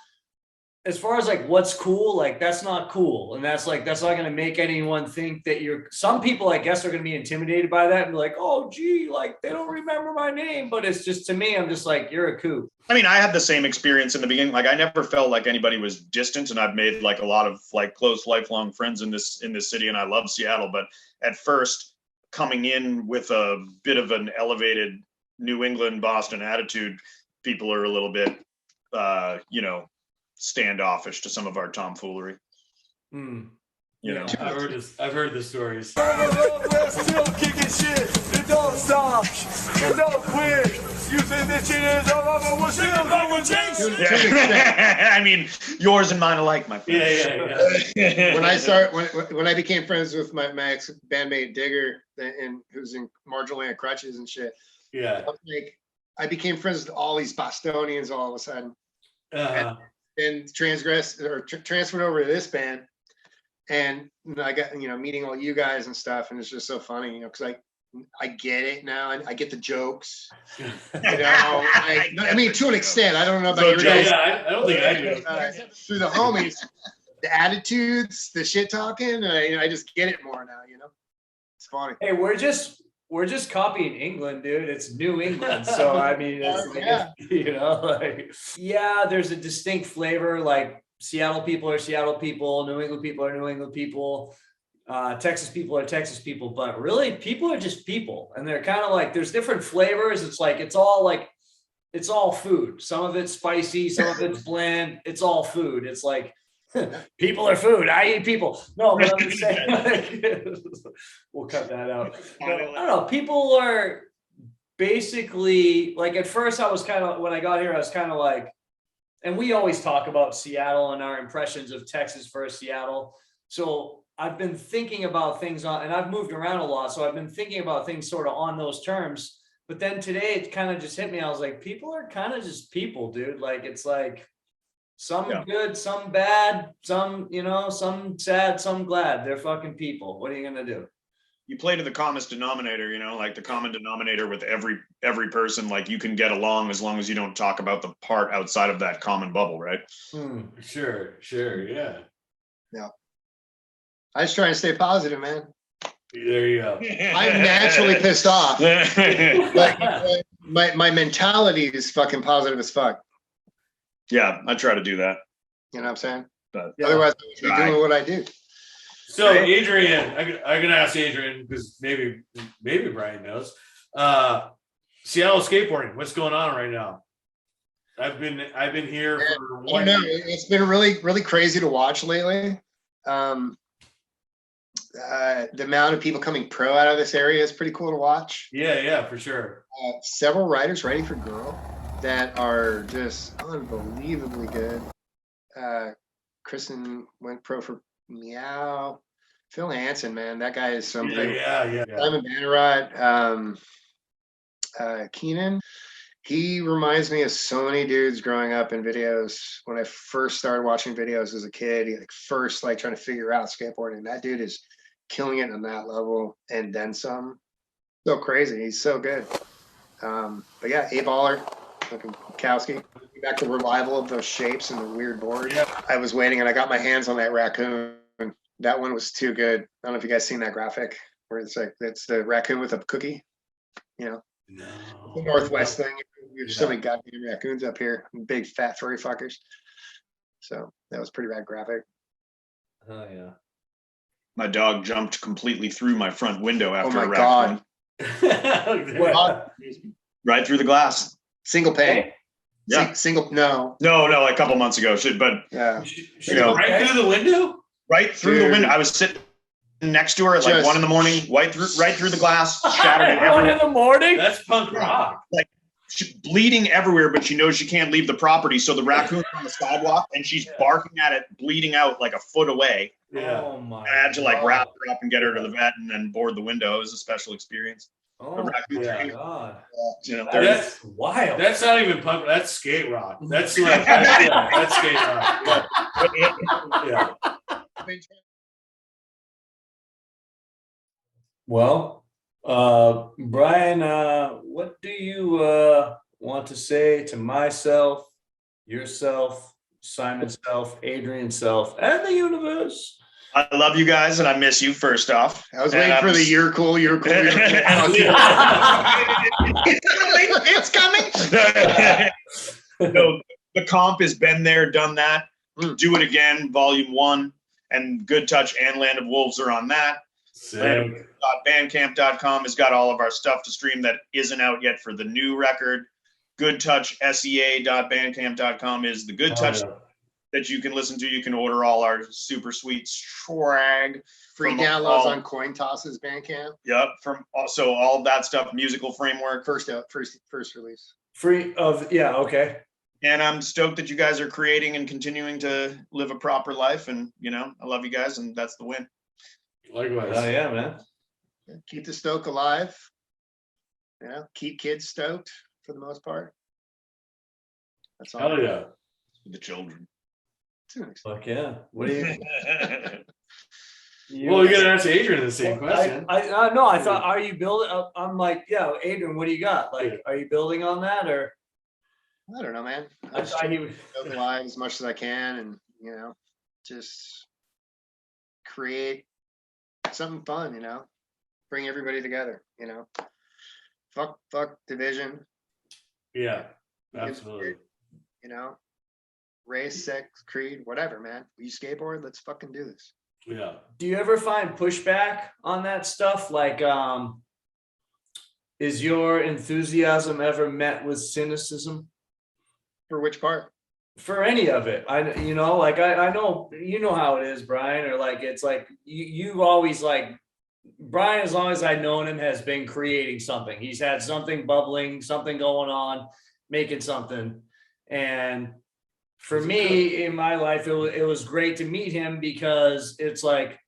as far as like what's cool, like that's not cool. And that's not going to make anyone think that some people, I guess, are going to be intimidated by that and be like, oh, gee, like they don't remember my name. But it's just, to me, I'm just like, you're a kook. I mean, I had the same experience in the beginning. Like I never felt like anybody was distant, and I've made like a lot of like close lifelong friends in this city, and I love Seattle. But at first, coming in with a bit of an elevated New England, Boston attitude, people are a little bit, standoffish to some of our tomfoolery. Mm. You know, I've heard the stories. We're still kicking shit. It don't stop. It don't quit. You think this shit is over, but we're still going to change. Yeah. I mean, yours and mine alike, my friend. Yeah. when I became friends with my ex bandmate Digger, and who's in marginally on crutches and shit. Yeah. I became friends with all these Bostonians all of a sudden. And transferred over to this band, and I got meeting all you guys and stuff, and it's just so funny, because I get it now, and I get the jokes. I mean, to an extent, I don't know about your guys. Yeah, I don't think I do. Through the homies, the attitudes, the shit talking, I just get it more now. It's funny. Hey, we're just copying England, dude. It's New England. So, I mean, it's there's a distinct flavor. Like Seattle people are Seattle people, New England people are New England people, Texas people are Texas people. But really, people are just people. And they're kind of like, there's different flavors. It's like, it's all food. Some of it's spicy, some of it's bland. It's all food. It's like, people are food. I eat people. No, but I'm just saying, we'll cut that out. But, I don't know. People are basically like, at first I was kind of, when I got here, I was kind of like, and we always talk about Seattle and our impressions of Texas versus Seattle. So I've been thinking about things and I've moved around a lot. So I've been thinking about things sort of on those terms. But then today it kind of just hit me. I was like, people are kind of just people, dude. Like, it's like, some good, some bad, some sad, some glad. They're fucking people. What are you gonna do? You play to the commonest denominator, like the common denominator with every person. Like you can get along as long as you don't talk about the part outside of that common bubble, right? Sure, yeah. I just try to stay positive, man. There you go. I'm naturally pissed off. But my mentality is fucking positive as fuck. Yeah, I try to do that. You know what I'm saying? But Otherwise, I would be doing what I do. So Adrien, I can ask Adrien because maybe Brian knows. Seattle skateboarding, what's going on right now? I've been here for I don't know. It's been really crazy to watch lately. The amount of people coming pro out of this area is pretty cool to watch. Yeah, for sure. Several riders ready for girl that are just unbelievably good. Kristen went pro for Meow. Phil Hansen, man, that guy is something. Yeah. Simon Bannerot, Keenan. He reminds me of so many dudes growing up in videos. When I first started watching videos as a kid, he first trying to figure out skateboarding. That dude is killing it on that level and then some. So crazy. He's so good. But yeah, Abe Aller, fucking Kowski. Back to revival of those shapes and the weird board. Yeah. I was waiting and I got my hands on that raccoon. That one was too good. I don't know if you guys seen that graphic where it's the raccoon with a cookie. No. The Northwest thing. There's so many goddamn raccoons up here, big fat furry fuckers. So that was pretty rad graphic. Oh yeah. my dog jumped completely through my front window after a God. raccoon. Right through the glass. Single pane. Yeah. Single. No. No, a couple months ago. But Yeah. Right through the window? Right through the window. I was sitting next to her at like 1 a.m, right through the glass, shattered. 1 a.m? That's punk rock. Like she's bleeding everywhere, but she knows she can't leave the property. So the raccoon's on the sidewalk and she's barking at it, bleeding out like a foot away. Yeah. Oh my. I had to like wrap her up and get her to the vet and then board the window. It was a special experience. Oh The raccoons my are- God. You know, That's Wild. That's not even punk. That's skate rock. That's like that's skate rock. Yeah. Well, Brian, what do you want to say to myself, yourself, Simon's self, Adrian's self, and the universe? I love you guys and I miss you first off. I was waiting for the you're cool. It's coming. No, the comp has been there, done that. Do it again, volume 1. And Good Touch and Land of Wolves are on that. Sick. Bandcamp.com has got all of our stuff to stream that isn't out yet for the new record. goodtouchsea.bandcamp.com is the Good Touch that you can listen to. You can order all our super sweet swag. Free from downloads all- on Coin Tosses Bandcamp. Yep, from also all that stuff, musical framework. First release. Free of, yeah, okay. And I'm stoked that you guys are creating and continuing to live a proper life. And, you know, I love you guys and that's the win. Likewise. Oh yeah, man. Keep the stoke alive. You know, keep kids stoked for the most part. That's all. Hell yeah. The children. Fuck yeah. What do you? Well, you gotta ask Adrian the same question. I no, I thought, are you building? I'm like, yeah, Adrian, what do you got? Like, are you building on that or? I don't know, man. I just thought he was. stoke alive as much as I can, and you know, just create something fun. You know, bring everybody together. You know, fuck division. Yeah, absolutely. You know, race, sex, creed, whatever, man. You skateboard, let's fucking do this. Yeah. Do you ever find pushback on that stuff? Like, is your enthusiasm ever met with cynicism? For which part? For any of it? I know, you know how it is, Brian, or like, it's like, you always like, Brian, as long as I've known him, has been creating something. He's had something bubbling, something going on, making something. And for me in my life, it was great to meet him because it's like,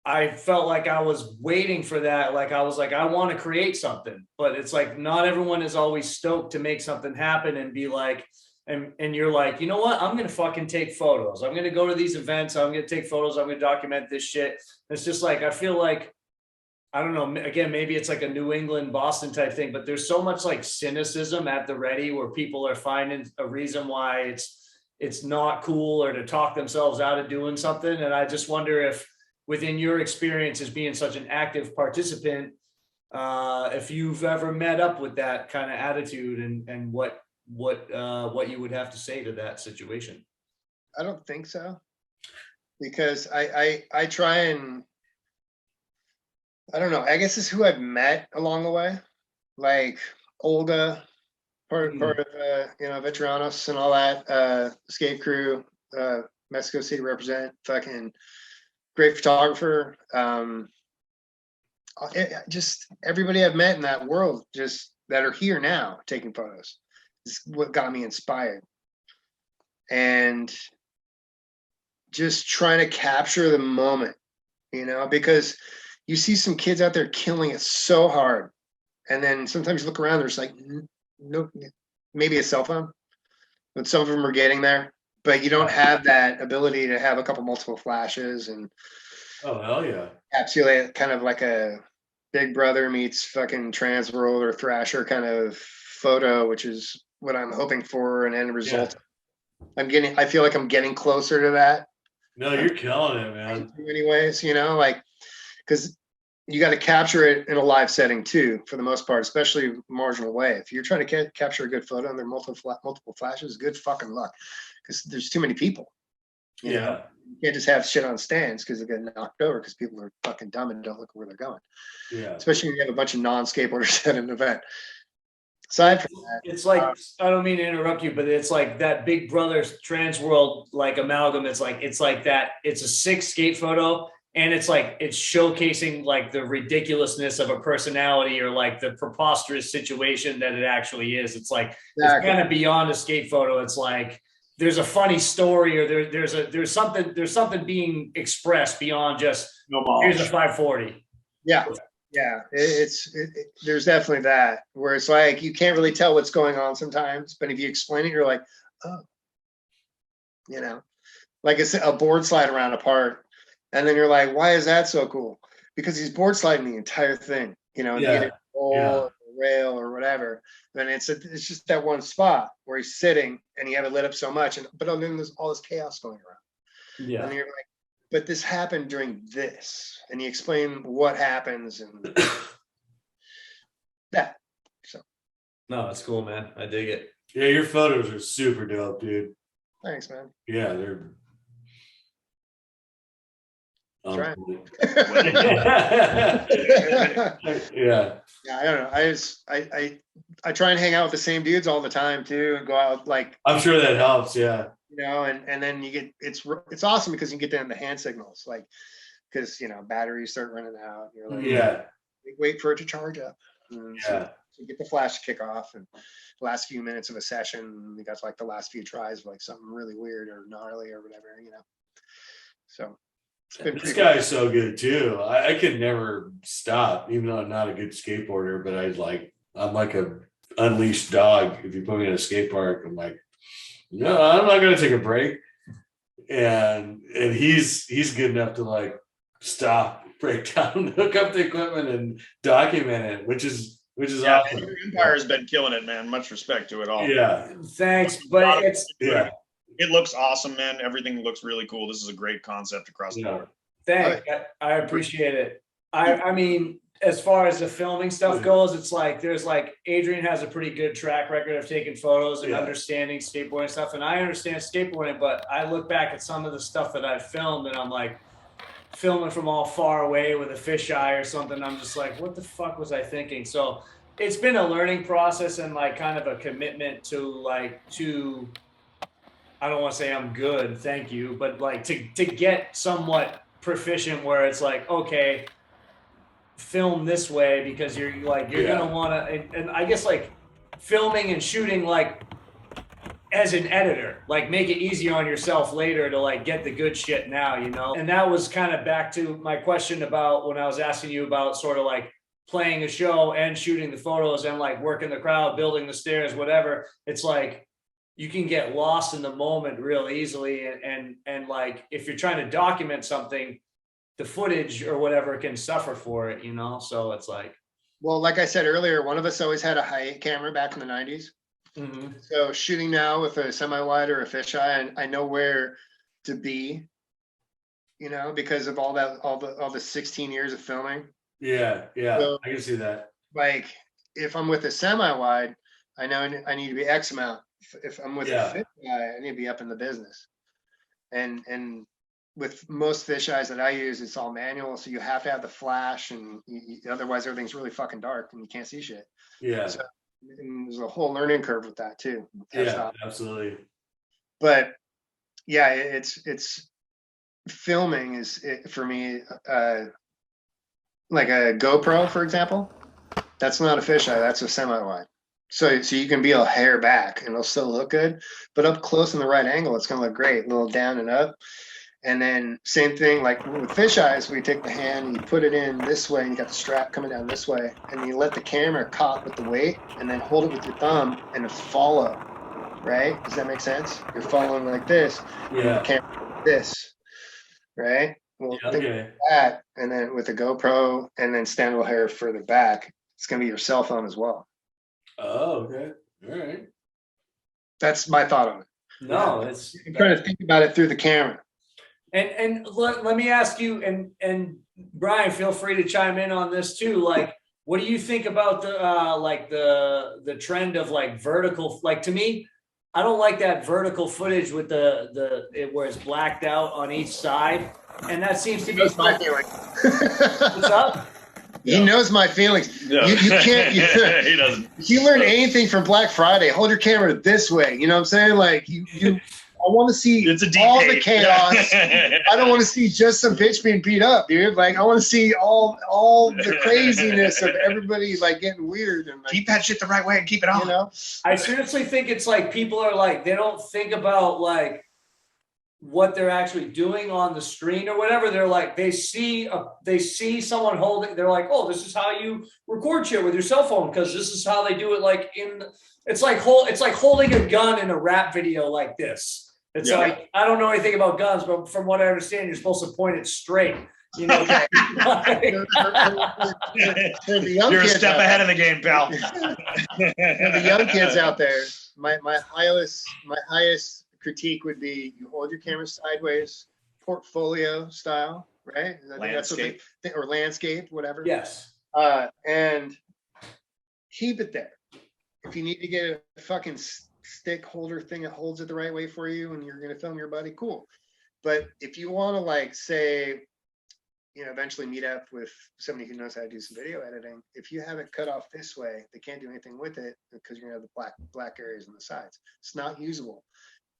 I felt like I was waiting for that. Like, I was like, I want to create something, but it's like, not everyone is always stoked to make something happen and be like, and you're like, you know what? I'm going to fucking take photos. I'm going to go to these events. I'm going to take photos. I'm going to document this shit. It's just like, I feel like, I don't know, again, maybe it's like a New England, Boston type thing, but there's so much like cynicism at the ready where people are finding a reason why it's not cool or to talk themselves out of doing something. And I just wonder if within your experience as being such an active participant, if you've ever met up with that kind of attitude and what you would have to say to that situation. I don't think so, because I try and, I don't know, I guess it's who I've met along the way, like Olga, part of Veteranos and all that, skate crew, Mexico City represent, fucking great photographer. Just everybody I've met in that world, just that are here now taking photos, is what got me inspired. And just trying to capture the moment, because you see some kids out there killing it so hard. And then sometimes you look around, there's like, no, maybe a cell phone, but some of them are getting there, but you don't have that ability to have a couple multiple flashes and Oh, hell yeah. encapsulate kind of like a Big Brother meets fucking Transworld or Thrasher kind of photo, which is what I'm hoping for an end result. Yeah. I feel like I'm getting closer to that. No, you're killing it, man. Anyways, because you got to capture it in a live setting too, for the most part, especially marginal way. If you're trying to capture a good photo and there are multiple flashes, good fucking luck, because there's too many people. You know? You can't just have shit on stands because they get knocked over because people are fucking dumb and don't look where they're going. Yeah. Especially when you have a bunch of non-skateboarders at an event. Aside from that, it's like, I don't mean to interrupt you, but it's like that Big Brother Transworld like amalgam. It's like that. It's a sick skate photo, and it's like it's showcasing like the ridiculousn's of a personality or like the preposterous situation that it actually is. It's like it's kind of beyond a skate photo. It's like there's a funny story, or there's something being expressed beyond just here's a 540. Yeah. Yeah, there's definitely that, where it's like you can't really tell what's going on sometimes, but if you explain it, you're like, oh, like it's a board slide around a part, and then you're like, why is that so cool? Because he's board sliding the entire thing, either or rail or whatever. Then it's just that one spot where he's sitting and you have it lit up so much, but then there's all this chaos going around. Yeah, and you're like, but this happened during this, and you explain what happens and that. So, no, that's cool, man. I dig it. Yeah, your photos are super dope, dude. Thanks, man. Yeah, they're. Right. Yeah. Yeah, I don't know. I try and hang out with the same dudes all the time too, and go out like. I'm sure that helps. Yeah. And then you get it's awesome because you get down the hand signals, like because batteries start running out. You're like, wait for it to charge up. So you get the flash to kick off, and the last few minutes of a session, you got like the last few tries of like something really weird or gnarly or whatever, So it's been this guy's so good too. I could never stop, even though I'm not a good skateboarder, but I'm like a unleashed dog. If you put me in a skate park, I'm like, no, I'm not gonna take a break. And he's good enough to like stop, break down, hook up the equipment and document it, which is awesome. Your Empire's been killing it, man. Much respect to it all. Yeah. Thanks. But it looks awesome, man. Everything looks really cool. This is a great concept across the board. Thanks. I appreciate it. I mean, as far as the filming stuff goes, it's like there's like Adrien has a pretty good track record of taking photos and understanding skateboarding stuff. And I understand skateboarding, but I look back at some of the stuff that I've filmed and I'm like filming from all far away with a fisheye or something. I'm just like, what the fuck was I thinking? So it's been a learning process and like kind of a commitment to I don't want to say I'm good, thank you, but like to get somewhat proficient where it's like, okay, film this way because you're gonna want to, and I guess like filming and shooting like as an editor, like make it easier on yourself later to like get the good shit now, and that was kind of back to my question about when I was asking you about sort of like playing a show and shooting the photos and like working the crowd, building the stairs, whatever. It's like you can get lost in the moment real easily, and like if you're trying to document something, the footage or whatever can suffer for it, so it's like, well, like I said earlier, one of us always had a high-8 camera back in the 90s. Mm-hmm. So shooting now with a semi-wide or a fisheye, and I know where to be, you know, because of all the 16 years of filming. Yeah, So- I can see that. Like if I'm with a semi-wide, I know I need to be X amount. If I'm with a fish eye, I need to be up in the business. And with most fish eyes that I use, it's all manual, so you have to have the flash, and otherwise everything's really fucking dark and you can't see shit. Yeah, So, and there's a whole learning curve with that too. Absolutely. But yeah, it's filming is for me like a GoPro, for example. That's not a fisheye, that's a semi-wide. So you can be a hair back and it'll still look good, but up close in the right angle, it's gonna look great. A little down and up. And then same thing, like with fish eyes, we take the hand and you put it in this way, and you got the strap coming down this way, and you let the camera caught with the weight, and then hold it with your thumb and follow, right? Does that make sense? You're following like this, Yeah. camera like this, right? Well, think of that, and then with a GoPro, and then standable hair further back, it's gonna be your cell phone as well. Oh, okay. All right. That's my thought on it. No, I'm trying to think about it through the camera. And let me ask you, and Brian, feel free to chime in on this too. Like, what do you think about the trend of like vertical? Like, to me, I don't like that vertical footage with where it's blacked out on each side, and that seems to be my feeling. What's up? He knows my feelings. No. You can't. He doesn't. If you learn anything from Black Friday, hold your camera this way. You know what I'm saying? Like I want to see It's a deep all hate. the chaos. I don't want to see just some bitch being beat up, dude. Like I want to see all the craziness of everybody like getting weird and like, Keep that shit the right way and keep it on. you know. I seriously think it's like people are like, they don't think about like what they're actually doing on the screen or whatever. They're like, they see someone holding, they're like, oh, this is how you record shit with your cell phone, because this is how they do it. Like it's like holding a gun in a rap video like this. It's like, I don't know anything about guns, but from what I understand, you're supposed to point it straight. You know, For the young You're a kids step out ahead of the game, pal. For the young kids out there, my highest critique would be you hold your camera sideways, portfolio style, right? I think that's what or landscape, whatever. yes. And keep it there. If you need to get a fucking stick holder thing that holds it the right way for you and you're going to film your buddy, cool. But if you want to like say, you know, eventually meet up with somebody who knows how to do some video editing, if you have it cut off this way, they can't do anything with it because you're going to have the black areas on the sides. It's not usable.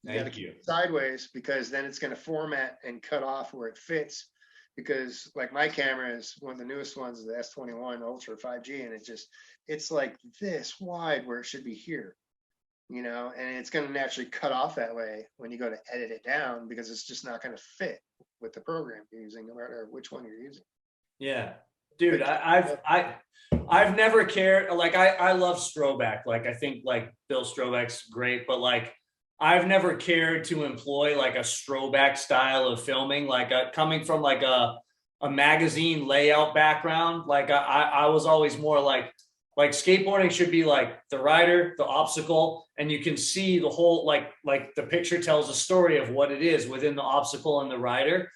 You got to keep it sideways, because then it's going to format and cut off where it fits. Because like my camera is one of the newest ones, the S21 Ultra 5G, and it's like this wide where it should be here, you know, and it's going to naturally cut off that way when you go to edit it down, because it's just not going to fit with the program you're using, no matter which one you're using. Yeah, dude, I've never cared. Like I love Stroback. Like I think like Bill Stroback's great, but like I've never cared to employ like a Stroback style of filming. Like coming from like a magazine layout background, like I was always more like skateboarding should be like the rider, the obstacle, and you can see the whole like the picture tells a story of what it is within the obstacle and the rider.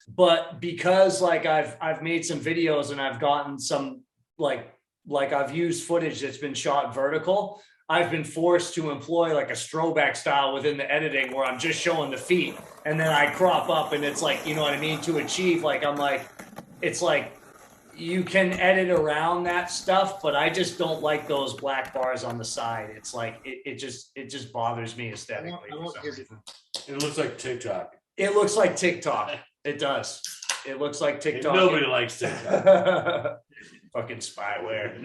But because like I've made some videos and I've gotten some like I've used footage that's been shot vertical, I've been forced to employ like a Stroback style within the editing where I'm just showing the feet and then I crop up, and it's like, you know what I mean, to achieve like it's like you can edit around that stuff, but I just don't like those black bars on the side. It's like it just bothers me aesthetically. It looks like TikTok. It looks like TikTok. It does. It looks like TikTok. Nobody likes TikTok. Fucking spyware.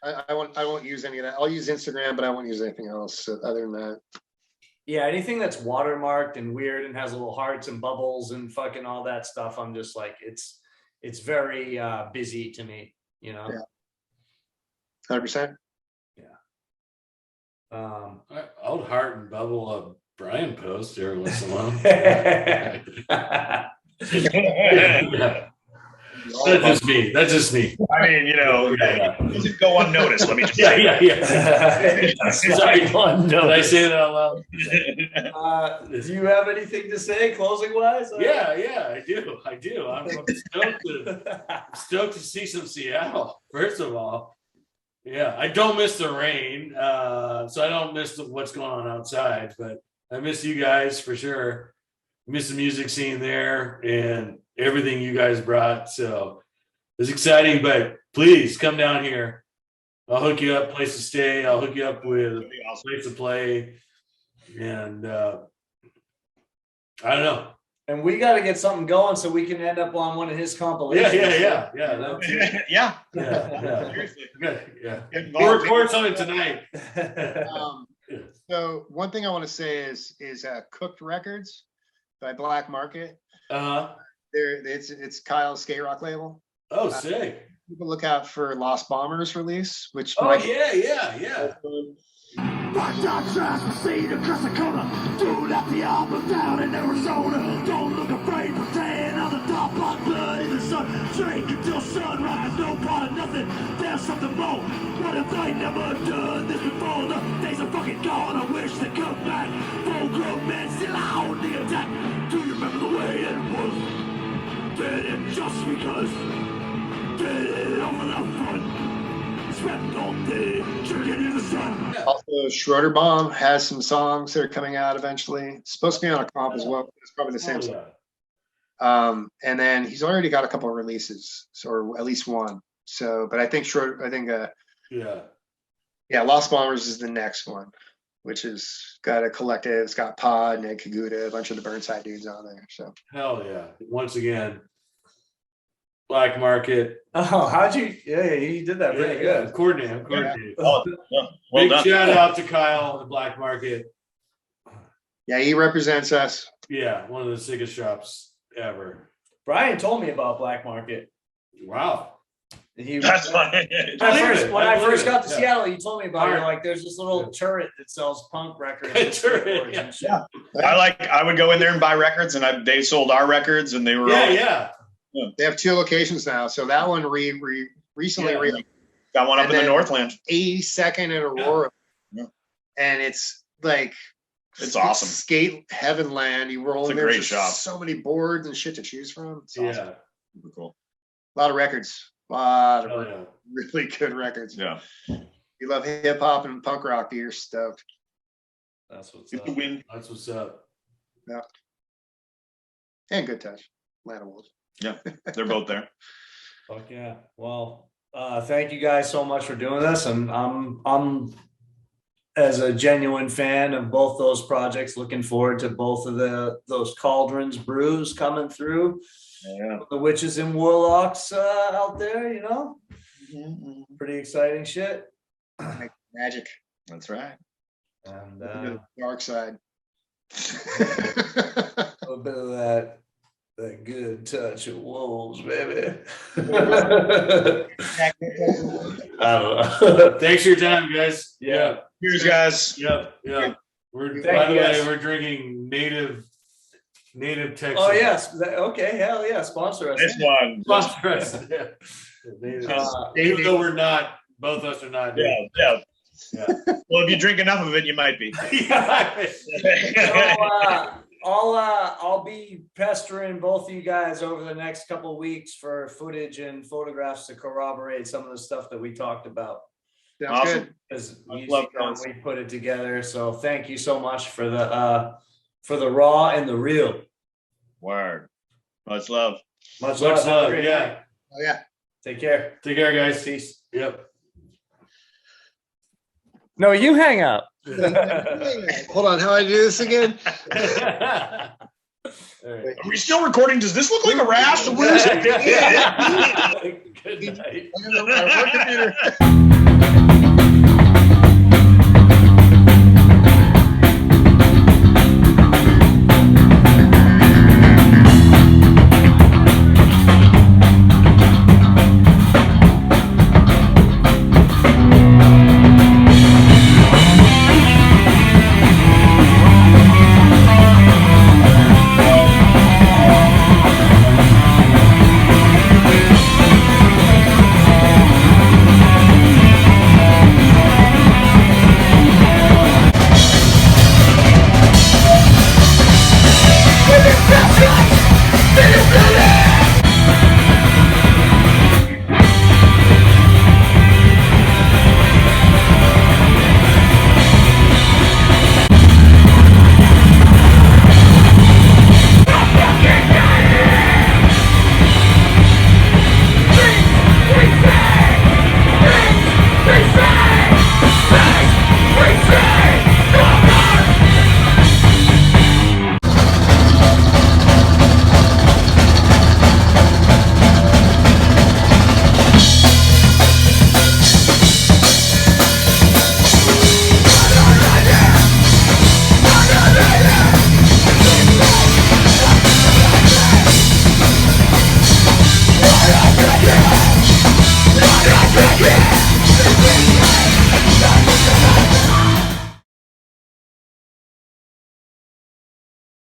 I won't use any of that. I'll use Instagram, but I won't use anything else other than that. Yeah, anything that's watermarked and weird and has little hearts and bubbles and fucking all that stuff, I'm just like, it's very busy to me, you know. Yeah. 100%. Yeah. I'll heart and bubble a Brian post every once in a while. That's just me. That's just me. I mean, you know, it doesn't go unnoticed. Let me just Yeah, say. yeah. Sorry. Did I say that out loud? Do you have anything to say closing wise? Yeah, I do. I'm stoked to see some Seattle, first of all. Yeah, I don't miss the rain, so I don't miss what's going on outside, but I miss you guys for sure. Miss the music scene there and everything you guys brought. So it's exciting, but please come down here. I'll hook you up, place to stay. I'll hook you up with a place to play. And I don't know. And we got to get something going so we can end up on one of his compilations. Yeah. Yeah. Seriously. Yeah. We'll We'll record something tonight. So one thing I want to say is Cooked Records by Black Market. It's Kyle's skate rock label. Oh, sick. People look out for Lost Bombers release, which Yeah. Rock down trash from sea to Coca-Cola. Dude at the album down in Arizona. Don't look afraid, pretend on the top of blood in the sun. Drink until sunrise, no part of nothing. There's something more. What if they never done this before? The days are fucking gone, I wish they come back. Full grown men still on the attack. Do you remember the way it was? Did it just because? Did it over the front? Swept all day, drinking in the sun. Also, Schroeder Bomb has some songs that are coming out eventually. It's supposed to be on a comp as well. It's probably the same song. And then he's already got a couple of releases, or at least one. So, but I think Lost Bombers is the next one, which is got a collective. It's got Pod, Ned Kaguta, a bunch of the Burnside dudes on there. So Hell yeah. Once again, Black Market. Oh, how'd you? Yeah, you did that pretty good. Coordinated. Well Big done. shout out to Kyle and the Black Market. yeah, he represents us. Yeah, one of the sickest shops ever. Brian told me about Black Market. Wow. That's funny. When I first got to Yeah. Seattle, you told me about it. Alright. Like, there's this little turret that sells punk records. A and turret, skateboards yeah. and shit. I would go in there and buy records, and they sold our records, and they were all, Yeah. They have 2 locations now. So that one recently Yeah. got one up And in the then- Northland. 82nd in Aurora. Yeah. And it's like It's awesome. skate heaven land. You roll It's in a there, great just shop. so many boards and shit to choose from. It's awesome. Yeah. Super cool. A lot of records. A lot of Hell yeah. really good records. Yeah. You love hip hop and punk rock, you're stoked. That's what's Get up. the win. That's what's up. And Good Touch. Land of Wolves. They're both there. Fuck yeah. Well, thank you guys so much for doing this. And I'm as a genuine fan of both those projects, looking forward to both of those Cauldrons brews coming through. Yeah. The witches and warlocks out there, you know, pretty exciting shit. Magic. That's right. And Look at the dark side. a little bit of that good touch of wolves, baby. I don't know. Thanks for your time, guys. Yeah. Cheers, guys. Yep. We're Thank by the you, way, guys. we're drinking native Texas. Oh yes. Okay. Hell yeah. Sponsor us. This one. Sponsor us. Yeah. Native. Even though we're not, both of us are not. Yeah. Well, if you drink enough of it, you might be. I'll be pestering both of you guys over the next couple of weeks for footage and photographs to corroborate some of the stuff that we talked about. Sounds Awesome. good. Because I love those. we put it together. So thank you so much for the raw and the real. Word. Much love. Much Much love. Have a love. great Yeah. night. Oh, yeah. Take care. Take care, guys. Peace. Yep. No, you hang up. Hold on. How do I do this again? All right. Are we still recording? Does this look like a rash? What is it? Good night. My work computer. Shaking